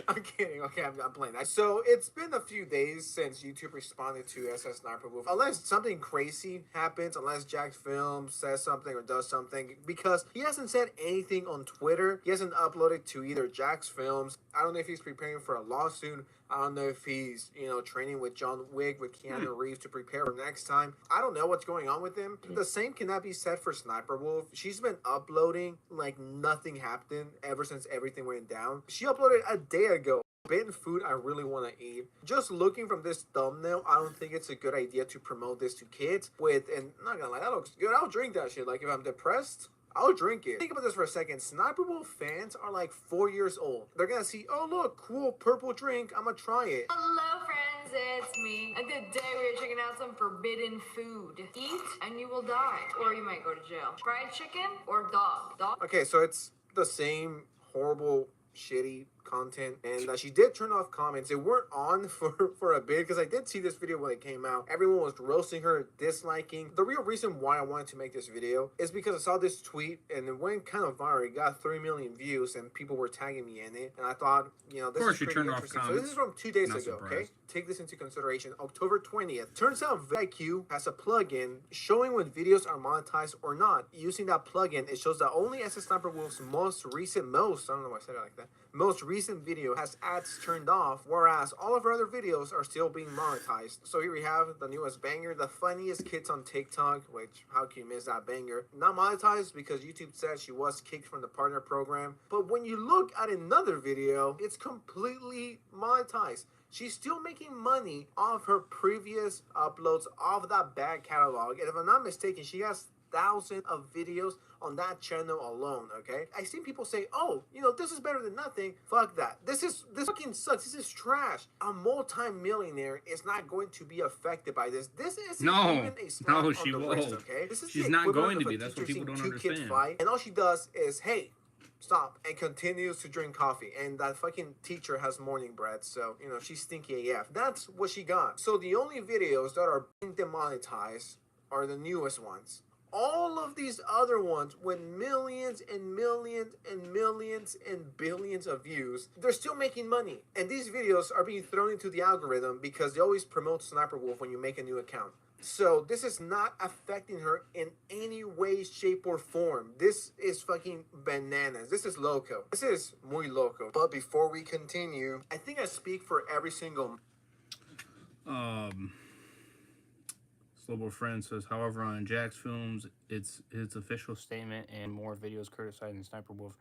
Speaker 5: I'm kidding. Okay, I'm playing that. So it's been a few days since YouTube responded to SSSniperWolf. Unless something crazy happens, unless JacksFilms says something or does something, because he hasn't said anything on Twitter. He hasn't uploaded to either JacksFilms. I don't know if he's preparing for a lawsuit. I don't know if he's, training with John Wick, with Keanu Reeves to prepare for next time. I don't know what's going on with him. The same cannot be said for SSSniperWolf. She's been uploading like nothing happened ever since everything went down. She uploaded a day ago. Forbidden food I really want to eat. Just looking from this thumbnail, I don't think it's a good idea to promote this to kids with, and I'm not gonna lie, that looks good. I'll drink that shit. Like if I'm depressed, I'll drink it. Think about this for a second. SSSniperWolf fans are like 4 years old. They're gonna see, oh look, cool purple drink. I'm gonna try it.
Speaker 6: Hello friends, it's me. And today we are checking out some forbidden food. Eat and you will die. Or you might go to jail. Fried chicken or dog? Dog?
Speaker 5: Okay, so it's the same horrible, shitty content, and she did turn off comments. They weren't on for a bit, because I did see this video when it came out. Everyone was roasting her, disliking. The real reason why I wanted to make this video is because I saw this tweet and it went kind of viral. It got 3 million views and people were tagging me in it, and I thought, this is pretty interesting. So this is from 2 days ago. Okay, take this into consideration. October 20th. Turns out VIQ has a plugin showing when videos are monetized or not. Using that plugin, it shows that only SSSniperWolf's most recent, I don't know why I said it like that, most recent video has ads turned off, whereas all of her other videos are still being monetized. So here we have the newest banger, the funniest kids on TikTok, which, how can you miss that banger? Not monetized because YouTube said she was kicked from the partner program. But when you look at another video, it's completely monetized. She's still making money off her previous uploads of that back catalog. And if I'm not mistaken, she has thousands of videos on that channel alone. Okay, I seen people say, oh, this is better than nothing. Fuck that. This fucking sucks. This is trash. A multi-millionaire is not going to be affected by this. This isn't even a slap on the wrist, okay? This is
Speaker 1: She's not going to be. That's what people don't understand.
Speaker 5: Fight, and all she does is, hey, stop, and continues to drink coffee. And that fucking teacher has morning bread, so she's stinky AF. That's what she got. So the only videos that are being demonetized are the newest ones. All of these other ones with millions and millions and millions and billions of views, they're still making money. And these videos are being thrown into the algorithm because they always promote SSSniperWolf when you make a new account. So this is not affecting her in any way, shape, or form. This is fucking bananas. This is loco. This is muy loco. But before we continue, I think I speak for every single...
Speaker 1: Global Friend says, however, on JacksFilms, it's his official statement and more videos criticizing SSSniperWolf.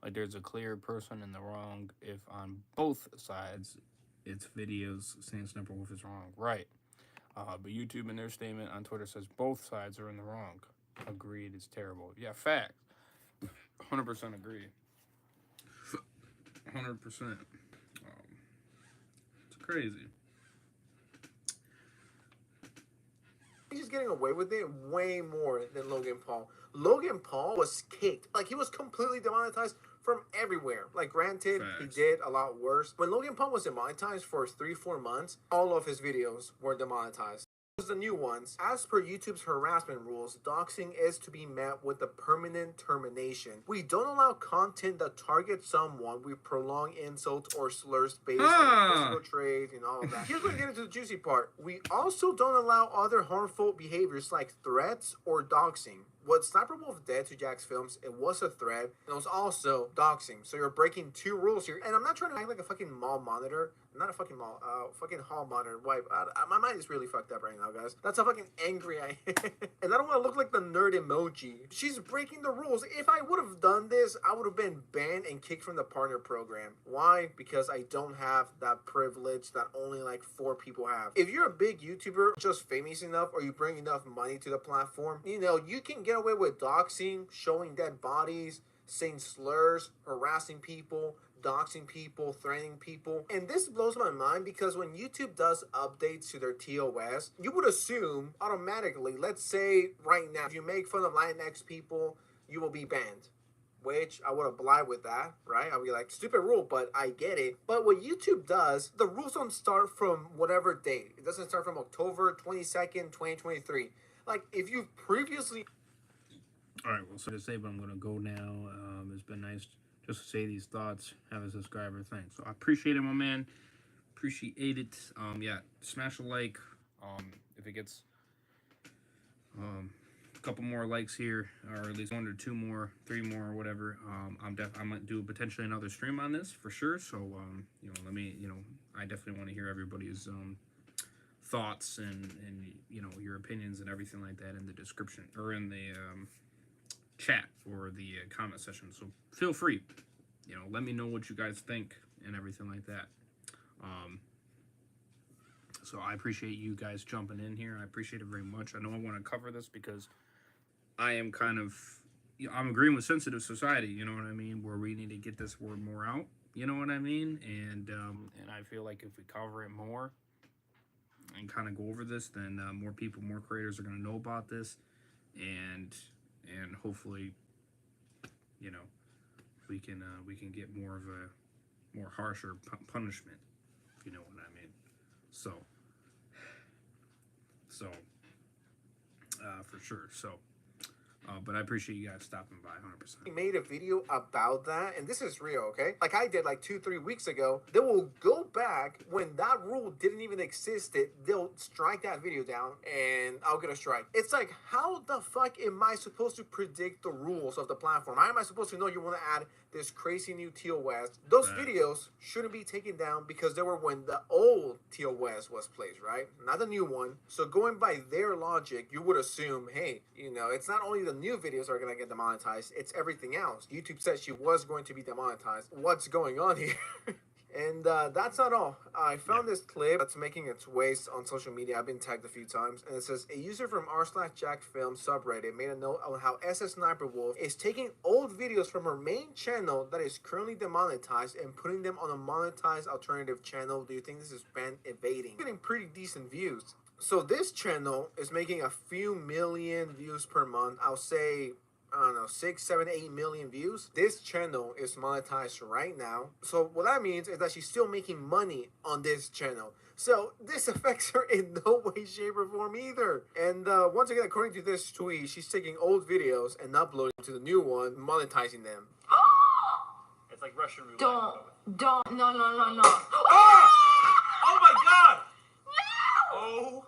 Speaker 1: Like there's a clear person in the wrong if on both sides it's videos saying SSSniperWolf is wrong. Right. But YouTube in their statement on Twitter says both sides are in the wrong. Agreed, it's terrible. Yeah, fact. 100% agree. 100%. It's crazy.
Speaker 5: He's getting away with it way more than Logan Paul. Logan Paul was kicked. Like, he was completely demonetized from everywhere. Like, granted, he did a lot worse. When Logan Paul was demonetized for 3-4 months, all of his videos were demonetized. The new ones. As per YouTube's harassment rules, doxing is to be met with a permanent termination. We don't allow content that targets someone with prolonged insults or slurs based on physical traits and all of that. Here's where we get into the juicy part. We also don't allow other harmful behaviors like threats or doxing. What SSSniperWolf did to JacksFilms, it was a threat, and it was also doxing. So you're breaking 2 rules here. And I'm not trying to act like a fucking mall monitor. Not a fucking mall, fucking hall monitor. Wipe. My mind is really fucked up right now, guys. That's how fucking angry I am. And I don't want to look like the nerd emoji. She's breaking the rules. If I would have done this, I would have been banned and kicked from the partner program. Why? Because I don't have that privilege that only like 4 people have. If you're a big YouTuber, just famous enough, or you bring enough money to the platform, you know, you can get away with doxing, showing dead bodies, saying slurs, harassing people, doxing people, threatening people. And this blows my mind because when YouTube does updates to their TOS, you would assume automatically, let's say right now, if you make fun of Latinx people, you will be banned. Which I would oblige with that, right? I'll be like, stupid rule, but I get it. But what YouTube does, the rules don't start from whatever date. It doesn't start from October 22nd, 2023. Like, if you previously...
Speaker 1: All right, well, so to say, but I'm going to go now. It's been nice just to say these thoughts, have a subscriber thing. So I appreciate it, my man. Appreciate it. Yeah, smash a like. If it gets a couple more likes here, or at least 1 or 2 more, 3 more, or whatever, I might do potentially another stream on this for sure. So you know, let me, you know, I definitely want to hear everybody's thoughts and you know, your opinions and everything like that in the description or in the chat or the comment section. So feel free, you know, let me know what you guys think and everything like that. So I appreciate you guys jumping in here. I appreciate it very much. I know I want to cover this because I am kind of, you know, I'm agreeing with sensitive society, you know what I mean, where we need to get this word more out, you know what I mean, and I feel like if we cover it more and kind of go over this, then more people, more creators are going to know about this, and hopefully, you know, we can get more of a more harsher punishment, if you know what I mean. So for sure. So but I appreciate you guys stopping by 100%.
Speaker 5: We made a video about that, and this is real, okay? Like I did like 2-3 weeks ago. They will go back when that rule didn't even exist. They'll strike that video down, and I'll get a strike. It's like, how the fuck am I supposed to predict the rules of the platform? How am I supposed to know you want to add this crazy new TOS? Those videos shouldn't be taken down because they were when the old TOS was placed, right? Not the new one. So going by their logic, you would assume, hey, you know, it's not only the new videos are going to get demonetized, it's everything else. YouTube said she was going to be demonetized. What's going on here? And that's not all. I found this clip that's making its way on social media. I've been tagged a few times. And it says, a user from r/JacksFilms subreddit made a note on how SSSniperWolf is taking old videos from her main channel that is currently demonetized and putting them on a monetized alternative channel. Do you think this is fan evading? Getting pretty decent views. So this channel is making a few million views per month. I'll say, I don't know, 6, 7, 8 million views. This channel is monetized right now. So what that means is that she's still making money on this channel. So this affects her in no way, shape, or form either. And once again, according to this tweet, she's taking old videos and uploading to the new one, monetizing them.
Speaker 7: It's like Russian roulette.
Speaker 6: Don't, no.
Speaker 7: Oh! Oh my god!
Speaker 6: No!
Speaker 7: Oh.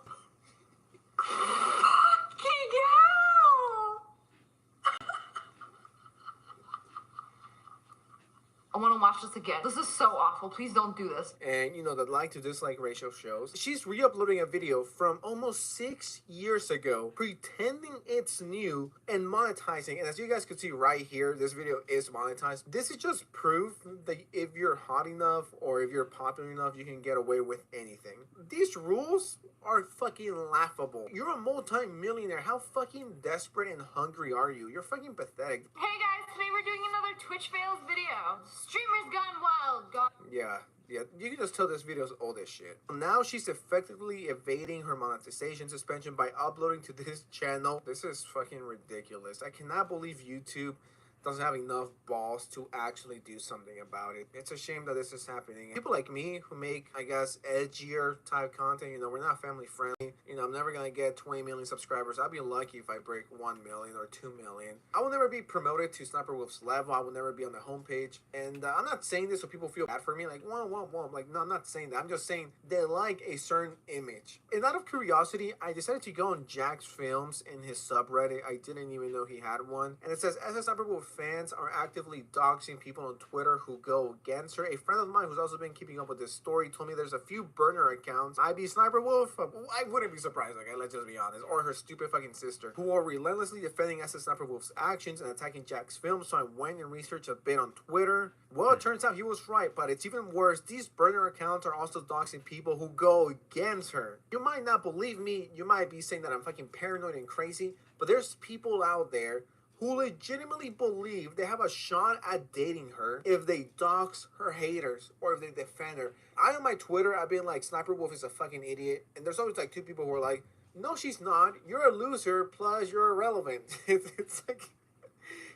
Speaker 6: I want to watch this again. This is so awful. Please don't do this.
Speaker 5: And you know, the like to dislike ratio shows. She's re-uploading a video from almost 6 years ago, pretending it's new and monetizing. And as you guys can see right here, this video is monetized. This is just proof that if you're hot enough or if you're popular enough, you can get away with anything. These rules are fucking laughable. You're a multi-millionaire. How fucking desperate and hungry are you? You're fucking pathetic.
Speaker 6: Hey guys, today we're doing another Twitch fails video. Streamers gone wild.
Speaker 5: Yeah, Yeah, you can just tell this video's old as shit. Now she's effectively evading her monetization suspension by uploading to this channel. This is fucking ridiculous. I cannot believe YouTube doesn't have enough balls to actually do something about it. It's a shame that this is happening. People like me who make, I guess, edgier type content, you know, we're not family friendly. You know, I'm never gonna get 20 million subscribers. I'll be lucky if I break 1 million or 2 million. I will never be promoted to Sniper Wolf's level. I will never be on the homepage. And I'm not saying this so people feel bad for me. Like, whoa. Like, no, I'm not saying that. I'm just saying they like a certain image. And out of curiosity, I decided to go on JacksFilms in his subreddit. I didn't even know he had one. And it says, SSSniperWolf fans are actively doxing people on Twitter who go against her. A friend of mine who's also been keeping up with this story told me there's a few burner accounts. SSSniperWolf, I wouldn't be surprised, okay, let's just be honest, or her stupid fucking sister, who are relentlessly defending SSSniperWolf's actions and attacking JacksFilms. So I went and researched a bit on Twitter. Well, it turns out he was right, but it's even worse. These burner accounts are also doxing people who go against her. You might not believe me, you might be saying that I'm fucking paranoid and crazy, but there's people out there who legitimately believe they have a shot at dating her if they dox her haters or if they defend her. I on my Twitter, I've been like, Sniper Wolf is a fucking idiot. And there's always like two people who are like, no, she's not. You're a loser, plus you're irrelevant. It's like,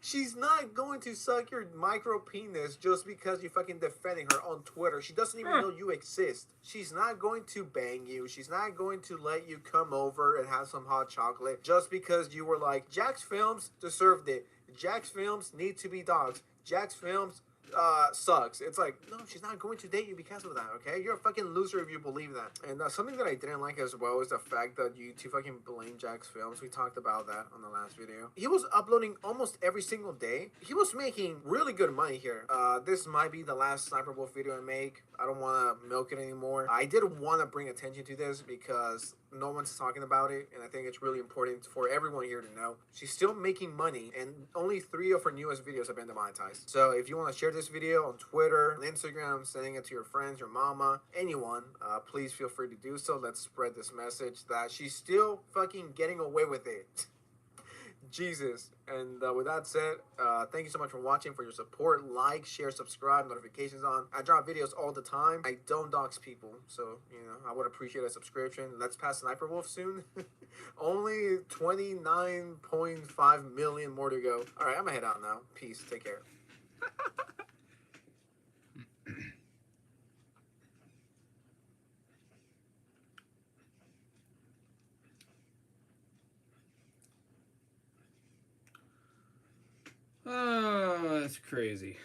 Speaker 5: she's not going to suck your micro penis just because you're fucking defending her on Twitter. She doesn't even know you exist. She's not going to bang you. She's not going to let you come over and have some hot chocolate just because you were like, JacksFilms deserved it. JacksFilms need to be dogs. JacksFilms sucks. It's like, no, she's not going to date you because of that, okay? You're a fucking loser if you believe that. And something that I didn't like as well is the fact that YouTube fucking blame JacksFilms. We talked about that on the last video. He was uploading almost every single day. He was making really good money here. This might be the last Sniper Wolf video I make. I don't want to milk it anymore. I did want to bring attention to this because no one's talking about it, and I think it's really important for everyone here to know. She's still making money, and only 3 of her newest videos have been demonetized. So if you want to share this video on Twitter, on Instagram, sending it to your friends, your mama, anyone, please feel free to do so. Let's spread this message that she's still fucking getting away with it. Jesus. And with that said, thank you so much for watching, for your support. Like, share, subscribe, notifications on. I drop videos all the time. I don't dox people, so you know, I would appreciate a subscription. Let's pass Sniper Wolf soon. Only 29.5 million more to go. All right, I'm gonna head out now. Peace. Take care.
Speaker 1: Oh, that's crazy.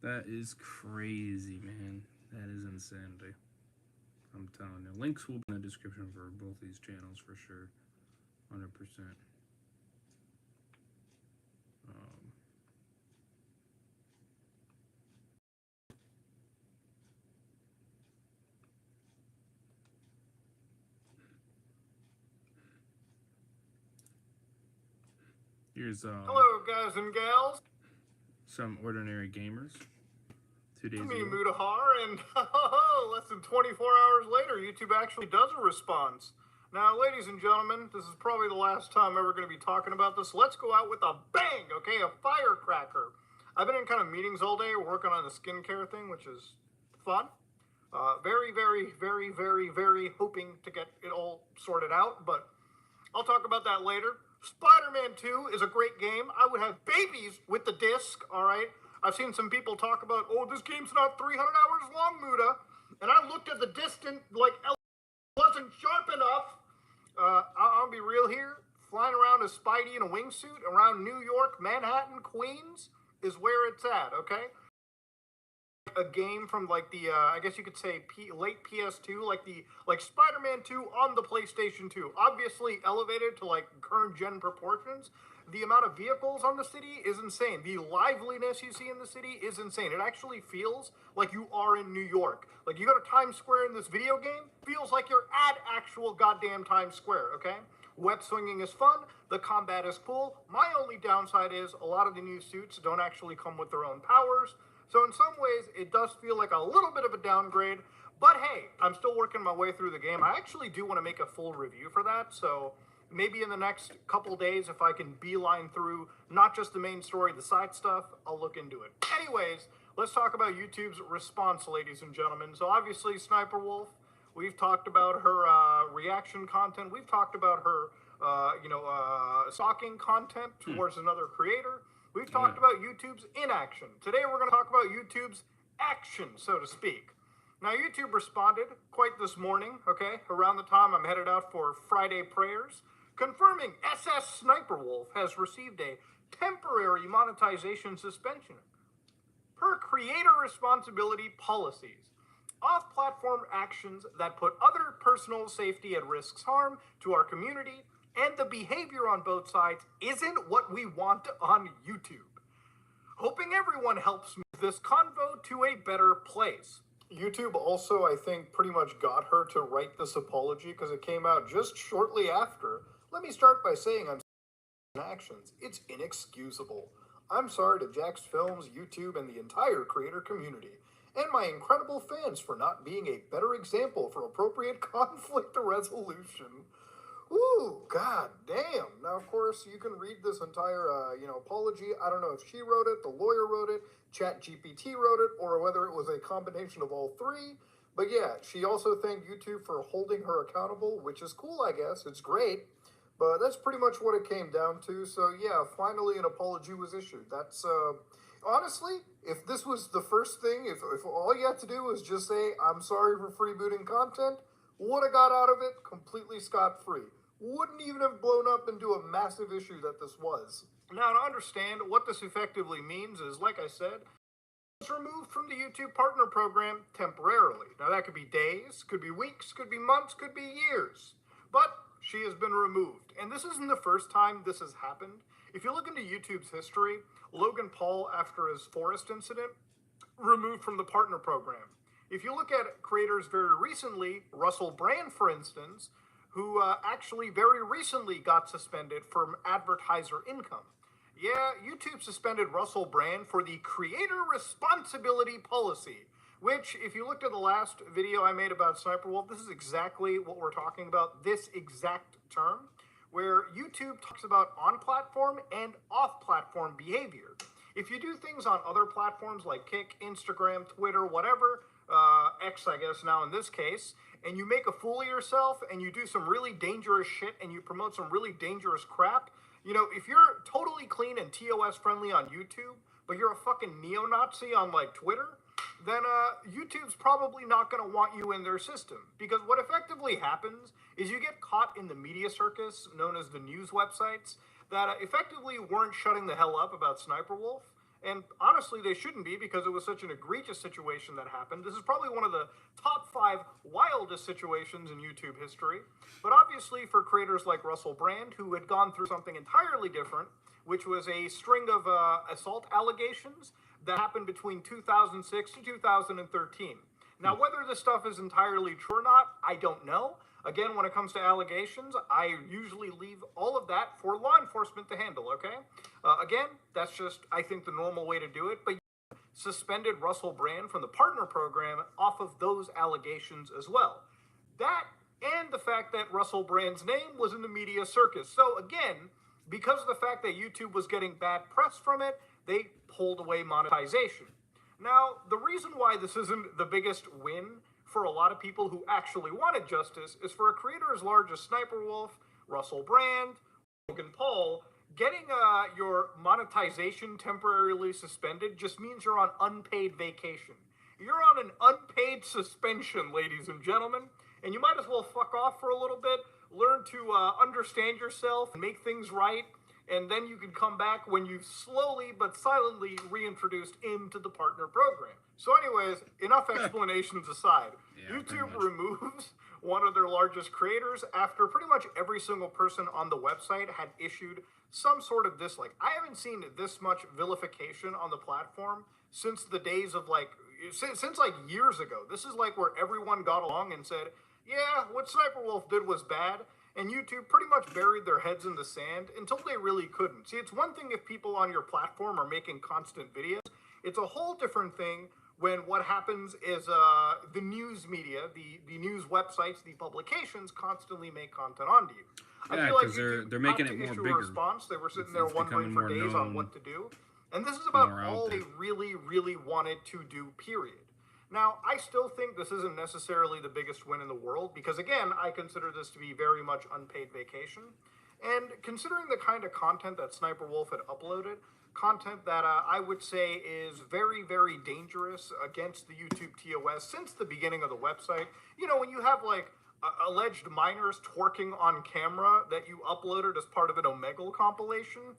Speaker 1: That is crazy, man. That is insanity. I'm telling you. Links will be in the description for both these channels for sure. 100%. Here's
Speaker 7: Hello, guys and gals.
Speaker 1: some ordinary gamers. 2 days
Speaker 7: It's me,
Speaker 1: ago.
Speaker 7: Mudahar, and less than 24 hours later, YouTube actually does a response. Now, ladies and gentlemen, this is probably the last time I'm ever going to be talking about this. Let's go out with a bang, okay? A firecracker. I've been in kind of meetings all day working on the skincare thing, which is fun. Very, very, very, very, very hoping to get it all sorted out, but I'll talk about that later. Spider-Man 2 is a great game. I would have babies with the disc, all right? I've seen some people talk about, oh, this game's not 300 hours long, Muda. And I looked at the distance, like, it wasn't sharp enough. I'll be real here. Flying around as Spidey in a wingsuit around New York, Manhattan, Queens is where it's at, okay? A game from like the I guess you could say late PS2, like Spider-Man 2 on the PlayStation 2, obviously elevated to like current gen proportions. The amount of vehicles on the city is insane. The liveliness you see in the city is insane. It actually feels like you are in New York. Like you go to Times Square in this video game, feels like you're at actual goddamn Times Square, okay? Web swinging is fun. The combat is cool. My only downside is a lot of the new suits don't actually come with their own powers. So in some ways, it does feel like a little bit of a downgrade. But hey, I'm still working my way through the game. I actually do want to make a full review for that. So maybe in the next couple days, if I can beeline through not just the main story, the side stuff, I'll look into it. Anyways, let's talk about YouTube's response, ladies and gentlemen. So obviously, SSSniperWolf, we've talked about her reaction content. We've talked about her, stalking content towards another creator. We've talked about YouTube's inaction. Today, we're going to talk about YouTube's action, so to speak. Now, YouTube responded quite this morning, okay, around the time I'm headed out for Friday prayers, confirming SSSniperWolf has received a temporary monetization suspension. Per creator responsibility policies, off-platform actions that put other personal safety at risk harm to our community and the behavior on both sides isn't what we want on YouTube. Hoping everyone helps move this convo to a better place. YouTube also, I think, pretty much got her to write this apology because it came out just shortly after. Let me start by saying I'm actions. It's inexcusable. I'm sorry to JacksFilms, YouTube, and the entire creator community, and my incredible fans for not being a better example for appropriate conflict resolution. Ooh, god damn. Now, of course, you can read this entire, apology. I don't know if she wrote it, the lawyer wrote it, ChatGPT wrote it, or whether it was a combination of all three. But yeah, she also thanked YouTube for holding her accountable, which is cool, I guess. It's great. But that's pretty much what it came down to. So yeah, finally an apology was issued. That's, honestly, if this was the first thing, if all you had to do was just say, I'm sorry for freebooting content, would have got out of it completely scot-free. Wouldn't even have blown up into a massive issue that this was. Now, to understand what this effectively means is, like I said, it's removed from the YouTube Partner Program temporarily. Now, that could be days, could be weeks, could be months, could be years. But she has been removed. And this isn't the first time this has happened. If you look into YouTube's history, Logan Paul, after his Forest incident, removed from the Partner Program. If you look at creators very recently, Russell Brand, for instance, who actually very recently got suspended from advertiser income. Yeah, YouTube suspended Russell Brand for the creator responsibility policy, which, if you looked at the last video I made about SSSniperWolf, this is exactly what we're talking about, this exact term, where YouTube talks about on-platform and off-platform behavior. If you do things on other platforms like Kick, Instagram, Twitter, whatever, X, I guess now in this case, and you make a fool of yourself and you do some really dangerous shit and you promote some really dangerous crap, if you're totally clean and TOS friendly on YouTube, but you're a fucking neo-Nazi on like Twitter, then YouTube's probably not going to want you in their system. Because what effectively happens is you get caught in the media circus known as the news websites that effectively weren't shutting the hell up about SSSniperWolf. And honestly, they shouldn't be because it was such an egregious situation that happened. This is probably one of the top 5 wildest situations in YouTube history. But obviously for creators like Russell Brand, who had gone through something entirely different, which was a string of assault allegations that happened between 2006 to 2013. Now, whether this stuff is entirely true or not, I don't know. Again, when it comes to allegations, I usually leave all of that for law enforcement to handle, okay? Again, that's just, I think, the normal way to do it. But suspended Russell Brand from the Partner Program off of those allegations as well. That and the fact that Russell Brand's name was in the media circus. So again, because of the fact that YouTube was getting bad press from it, they pulled away monetization. Now, the reason why this isn't the biggest win for a lot of people who actually wanted justice is for a creator as large as SSSniperWolf, Russell Brand, Logan Paul, getting your monetization temporarily suspended just means you're on unpaid vacation. You're on an unpaid suspension, ladies and gentlemen, and you might as well fuck off for a little bit, learn to understand yourself, make things right, and then you can come back when you've slowly but silently reintroduced into the partner program. So anyways, enough explanations aside. YouTube removes one of their largest creators after pretty much every single person on the website had issued some sort of dislike. I haven't seen this much vilification on the platform since the days of since years ago. This is like where everyone got along and said, yeah, what SSSniperWolf did was bad. And YouTube pretty much buried their heads in the sand until they really couldn't. See, it's one thing if people on your platform are making constant videos. It's a whole different thing when what happens is the news media, the news websites, the publications constantly make content onto you. I
Speaker 1: Yeah,
Speaker 7: feel like
Speaker 1: 'cause
Speaker 7: YouTube
Speaker 1: they're making
Speaker 7: had
Speaker 1: it
Speaker 7: to
Speaker 1: more
Speaker 7: issue
Speaker 1: bigger.
Speaker 7: a response. They were sitting
Speaker 1: It's
Speaker 7: there wondering
Speaker 1: becoming
Speaker 7: for
Speaker 1: more
Speaker 7: days
Speaker 1: known,
Speaker 7: on what to do. And this is about
Speaker 1: more out
Speaker 7: all
Speaker 1: there.
Speaker 7: they really, really wanted to do, period. Now, I still think this isn't necessarily the biggest win in the world because, again, I consider this to be very much unpaid vacation. And considering the kind of content that SniperWolf had uploaded, content that I would say is very, very dangerous against the YouTube TOS since the beginning of the website. You know, when you have like alleged minors twerking on camera that you uploaded as part of an Omegle compilation,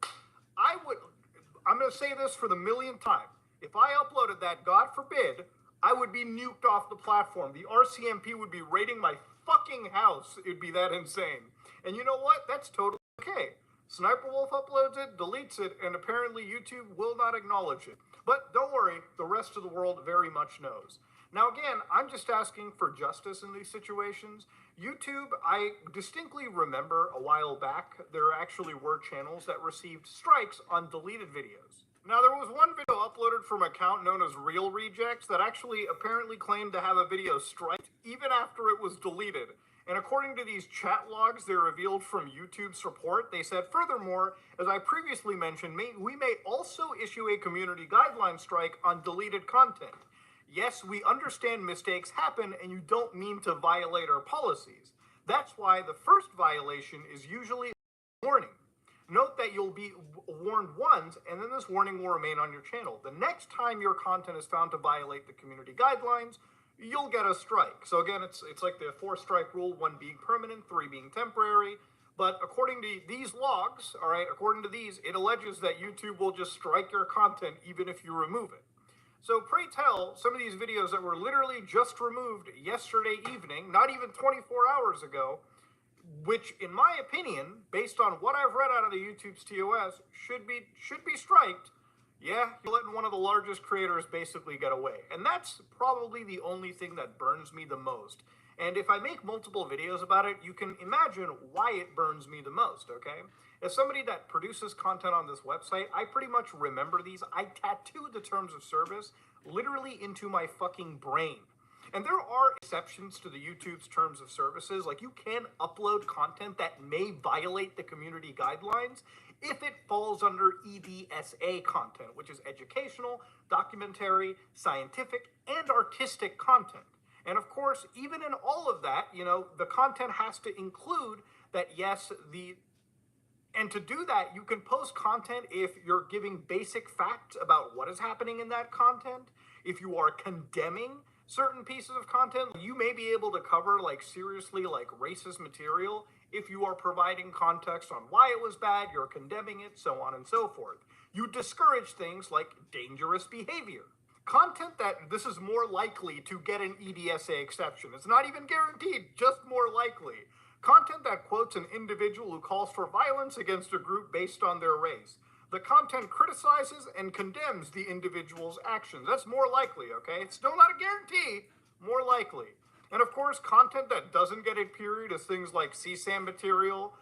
Speaker 7: I'm going to say this for the millionth time. If I uploaded that, God forbid, I would be nuked off the platform. The RCMP would be raiding my fucking house. It'd be that insane. And you know what? That's totally okay. SniperWolf uploads it, deletes it, and apparently YouTube will not acknowledge it. But don't worry, the rest of the world very much knows. Now again, I'm just asking for justice in these situations. YouTube, I distinctly remember a while back, there actually were channels that received strikes on deleted videos. Now there was one video uploaded from an account known as Real Rejects that actually apparently claimed to have a video striked even after it was deleted. And according to these chat logs they revealed from YouTube's report, they said, furthermore, as I previously mentioned, we may also issue a community guideline strike on deleted content. Yes, we understand mistakes happen and you don't mean to violate our policies. That's why the first violation is usually a warning. Note that you'll be warned once and then this warning will remain on your channel. The next time your content is found to violate the community guidelines, you'll get a strike. So again, it's like the 4-strike rule, 1 being permanent, 3 being temporary. But according to these logs, all right, according to these, it alleges that YouTube will just strike your content even if you remove it. So pray tell, some of these videos that were literally just removed yesterday evening, not even 24 hours ago, which in my opinion, based on what I've read out of the YouTube's TOS, should be striked. Yeah, you're letting one of the largest creators basically get away. And that's probably the only thing that burns me the most. And if I make multiple videos about it, you can imagine why it burns me the most, okay? As somebody that produces content on this website, I pretty much remember these. I tattoo the terms of service literally into my fucking brain. And there are exceptions to the YouTube's terms of services. Like, you can upload content that may violate the community guidelines if it falls under EDSA content, which is educational, documentary, scientific, and artistic content. And of course, even in all of that, you know, the content has to include that, yes, and to do that, you can post content if you're giving basic facts about what is happening in that content. If you are condemning certain pieces of content, you may be able to cover like seriously like racist material. If you are providing context on why it was bad, you're condemning it, so on and so forth. You discourage things like dangerous behavior. Content that this is more likely to get an EDSA exception. It's not even guaranteed, just more likely. Content that quotes an individual who calls for violence against a group based on their race. The content criticizes and condemns the individual's actions. That's more likely, okay? It's still not a guarantee, more likely. And of course, content that doesn't get a period is things like CSAM material,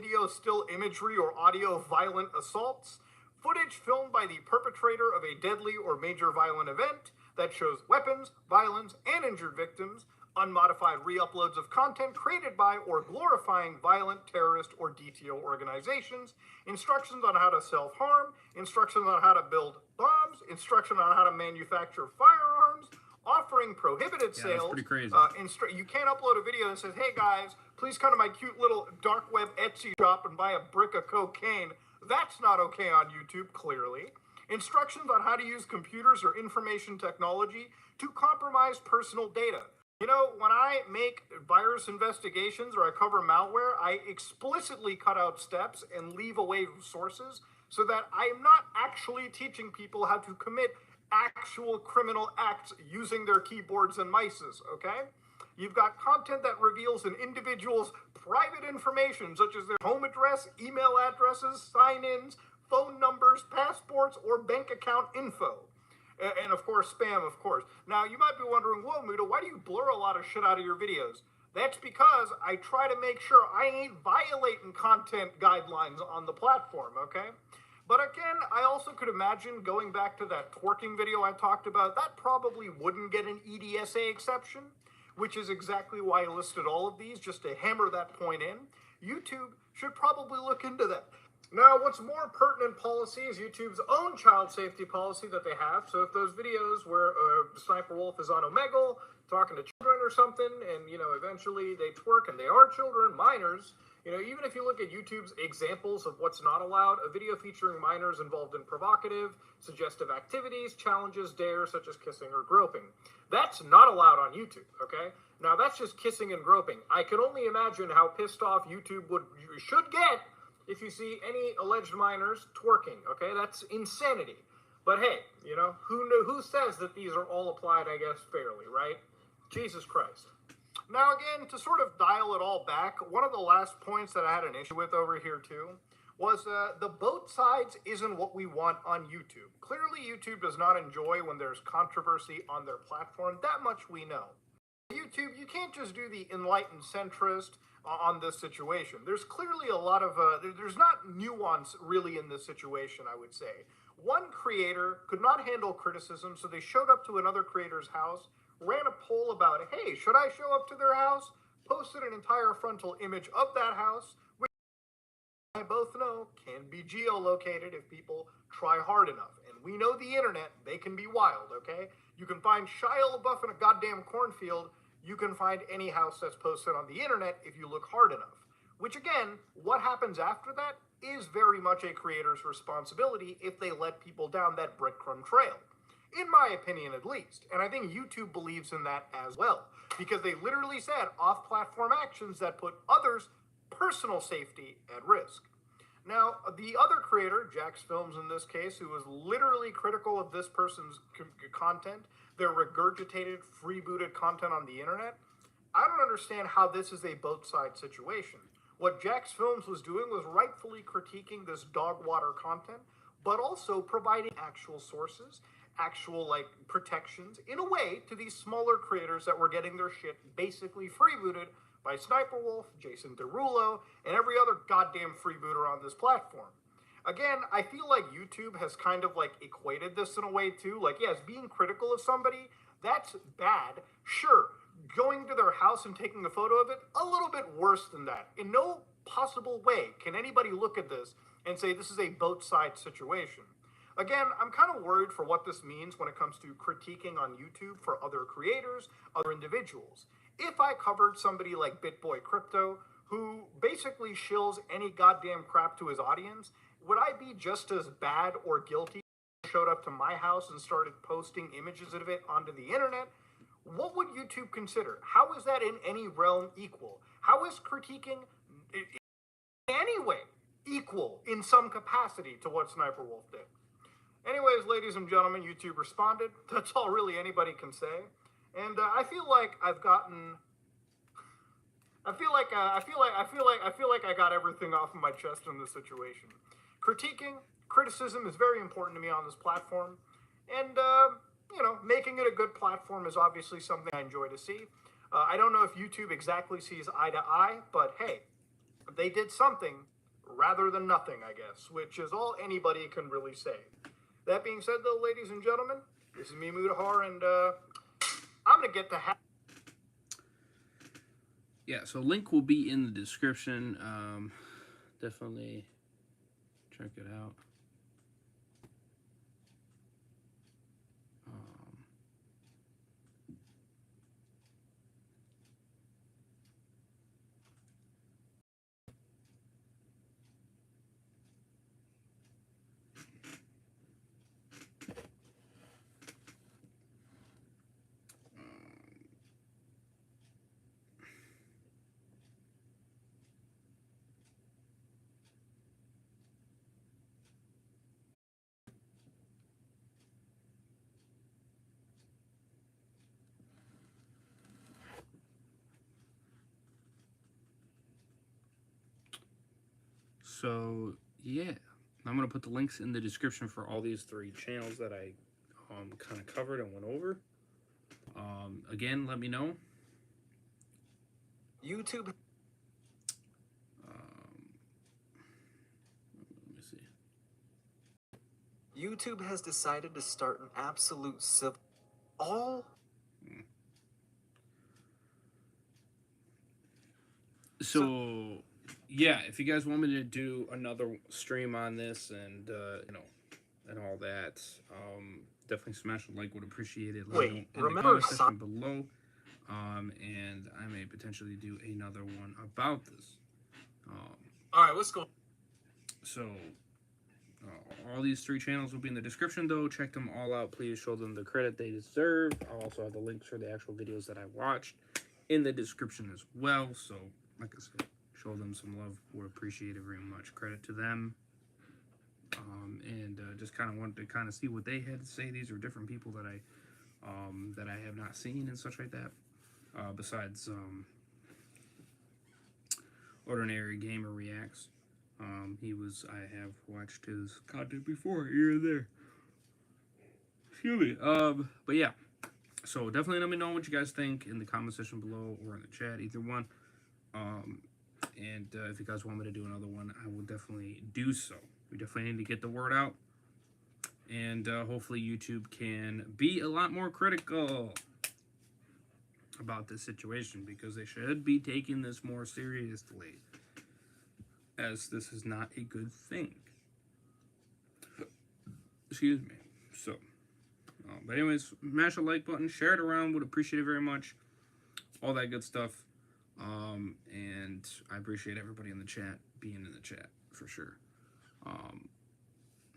Speaker 7: video still imagery or audio violent assaults, footage filmed by the perpetrator of a deadly or major violent event that shows weapons, violence, and injured victims, unmodified re-uploads of content created by or glorifying violent, terrorist, or DTO organizations, instructions on how to self-harm, instructions on how to build bombs, instruction on how to manufacture firearms, offering prohibited sales.
Speaker 1: That's pretty crazy.
Speaker 7: You can't upload a video that says, hey guys, please come to my cute little dark web Etsy shop and buy a brick of cocaine. That's not okay on YouTube, clearly. Instructions on how to use computers or information technology to compromise personal data. You know, when I make virus investigations or I cover malware, I explicitly cut out steps and leave away sources so that I am not actually teaching people how to commit actual criminal acts using their keyboards and mices, okay? You've got content that reveals an individual's private information, such as their home address, email addresses, sign-ins, phone numbers, passports, or bank account info. And of course, spam, of course. Now, you might be wondering, whoa, Muda, why do you blur a lot of shit out of your videos? That's because I try to make sure I ain't violating content guidelines on the platform, okay? But again, I also could imagine going back to that twerking video I talked about, that probably wouldn't get an EDSA exception. which is exactly why I listed all of these, just to hammer that point in. YouTube should probably look into that. Now, what's more pertinent policy is YouTube's own child safety policy that they have. So if those videos where Sniper Wolf is on Omegle talking to children or something, and, you know, eventually they twerk and they are children, minors, you know, even if you look at YouTube's examples of what's not allowed, a video featuring minors involved in provocative, suggestive activities, challenges, dares, such as kissing or groping. That's not allowed on YouTube, okay? Now, that's just kissing and groping. I can only imagine how pissed off YouTube should get if you see any alleged minors twerking, okay? That's insanity. But hey, you know, who says that these are all applied, I guess, fairly, right? Jesus Christ. Now, again, to sort of dial it all back, one of the last points that I had an issue with over here, too, was the both sides isn't what we want on YouTube. Clearly, YouTube does not enjoy when there's controversy on their platform. That much we know. YouTube, you can't just do the enlightened centrist on this situation. There's clearly a lot of, there's not nuance really in this situation, I would say. One creator could not handle criticism, so they showed up to another creator's house, ran a poll about, hey, should I show up to their house? Posted an entire frontal image of that house, which I both know can be geolocated if people try hard enough. And we know the internet, they can be wild, okay? You can find Shia LaBeouf in a goddamn cornfield. You can find any house that's posted on the internet if you look hard enough. Which again, what happens after that is very much a creator's responsibility if they let people down that breadcrumb trail. In my opinion, at least. And I think YouTube believes in that as well. Because they literally said off-platform actions that put others' personal safety at risk. Now, the other creator, JacksFilms in this case, who was literally critical of this person's content, their regurgitated, freebooted content on the internet, I don't understand how this is a both-side situation. What JacksFilms was doing was rightfully critiquing this dog water content, but also providing actual sources, actual, like, protections, in a way, to these smaller creators that were getting their shit basically freebooted by SSSniperWolf, Jason Derulo, and every other goddamn freebooter on this platform. Again, I feel like YouTube has kind of, like, equated this in a way, too. Like, yes, being critical of somebody, that's bad. Sure, going to their house and taking a photo of it, a little bit worse than that. In no possible way can anybody look at this and say this is a both-side situation. Again, I'm kind of worried for what this means when it comes to critiquing on YouTube for other creators, other individuals. If I covered somebody like BitBoy Crypto, who basically shills any goddamn crap to his audience, would I be just as bad or guilty if I showed up to my house and started posting images of it onto the internet? What would YouTube consider? How is that in any realm equal? How is critiquing in any way equal in some capacity to what SSSniperWolf did? Anyways, ladies and gentlemen, YouTube responded. That's all really anybody can say. And I feel like I've gotten. I feel like I got everything off of my chest in this situation. Criticism is very important to me on this platform, and you know, making it a good platform is obviously something I enjoy to see. I don't know if YouTube exactly sees eye to eye, but hey, they did something rather than nothing, I guess, which is all anybody can really say. That being said, though, ladies and gentlemen, this is me, Mudahar, and I'm going to get to
Speaker 1: Yeah, so link will be in the description. Definitely check it out. So, yeah, I'm going to put the links in the description for all these 3 channels that I kind of covered and went over. Again, let me know.
Speaker 4: YouTube.
Speaker 1: Let me see.
Speaker 4: YouTube has decided to start an absolute civil. All.
Speaker 1: So yeah, if you guys want me to do another stream on this and you know, and all that, definitely smash a like, would appreciate it. Let me know in the comment section below. And I may potentially do another one about this.
Speaker 5: All right, what's going?
Speaker 1: So all these 3 channels will be in the description, though. Check them all out. Please show them the credit they deserve. I'll also have the links for the actual videos that I watched in the description as well. So, like I said, show them some love. Would appreciate it very much. Credit to them. And just kind of wanted to kind of see what they had to say. These are different people that I have not seen and such like that. Besides Ordinary Gamer Reacts. I have watched his content before, here and there. Excuse me. But yeah. So definitely let me know what you guys think in the comment section below or in the chat, either one. And if you guys want me to do another one, I will definitely do so. We definitely need to get the word out. And hopefully YouTube can be a lot more critical about this situation, because they should be taking this more seriously, as this is not a good thing. Excuse me. So, but anyways, smash a like button, share it around, would appreciate it very much. All that good stuff. And I appreciate everybody in the chat being in the chat for sure.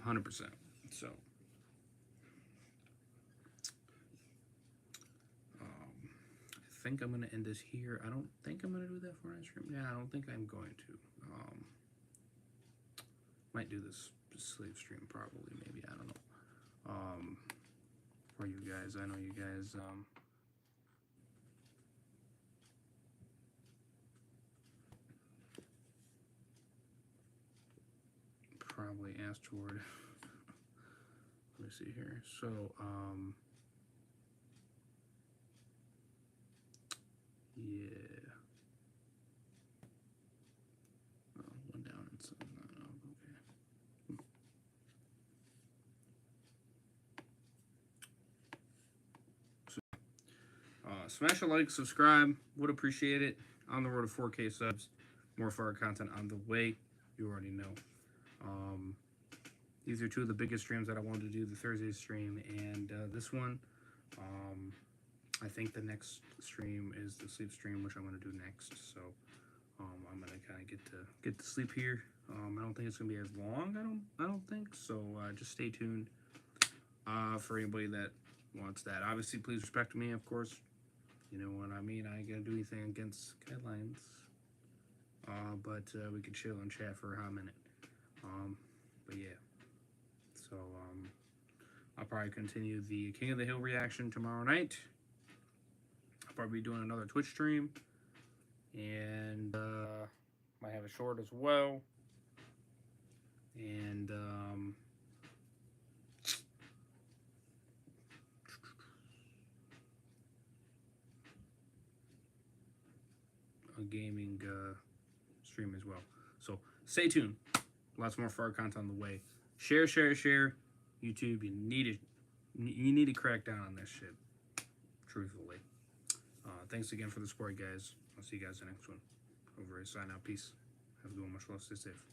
Speaker 1: 100%. So, I think I'm going to end this here. I don't think I'm going to do that for an stream. Yeah, I don't think I'm going to. Might do this slave stream probably, maybe, I don't know. For you guys, I know you guys, probably asked toward, let me see here. So, yeah. Oh, one down and some, okay. So, smash a like, subscribe, would appreciate it. On the road to 4K subs, more fire content on the way. You already know. These are 2 of the biggest streams that I wanted to do, the Thursday stream and this one. I think the next stream is the sleep stream, which I'm going to do next. So I'm going to kind of get to sleep here. I don't think it's going to be as long. I don't think so. Just stay tuned for anybody that wants that. Obviously, please respect me, of course. You know what I mean. I ain't going to do anything against guidelines. But we could chill and chat for a hot minute. But yeah. So I'll probably continue the King of the Hill reaction tomorrow night. I'll probably be doing another Twitch stream. And might have a short as well. And a gaming stream as well. So stay tuned. Lots more far content on the way. Share. YouTube, you need to crack down on this shit. Truthfully. Thanks again for the support, guys. I'll see you guys in the next one. Over. Sign out. Peace. Have a good one. Much love. Stay safe.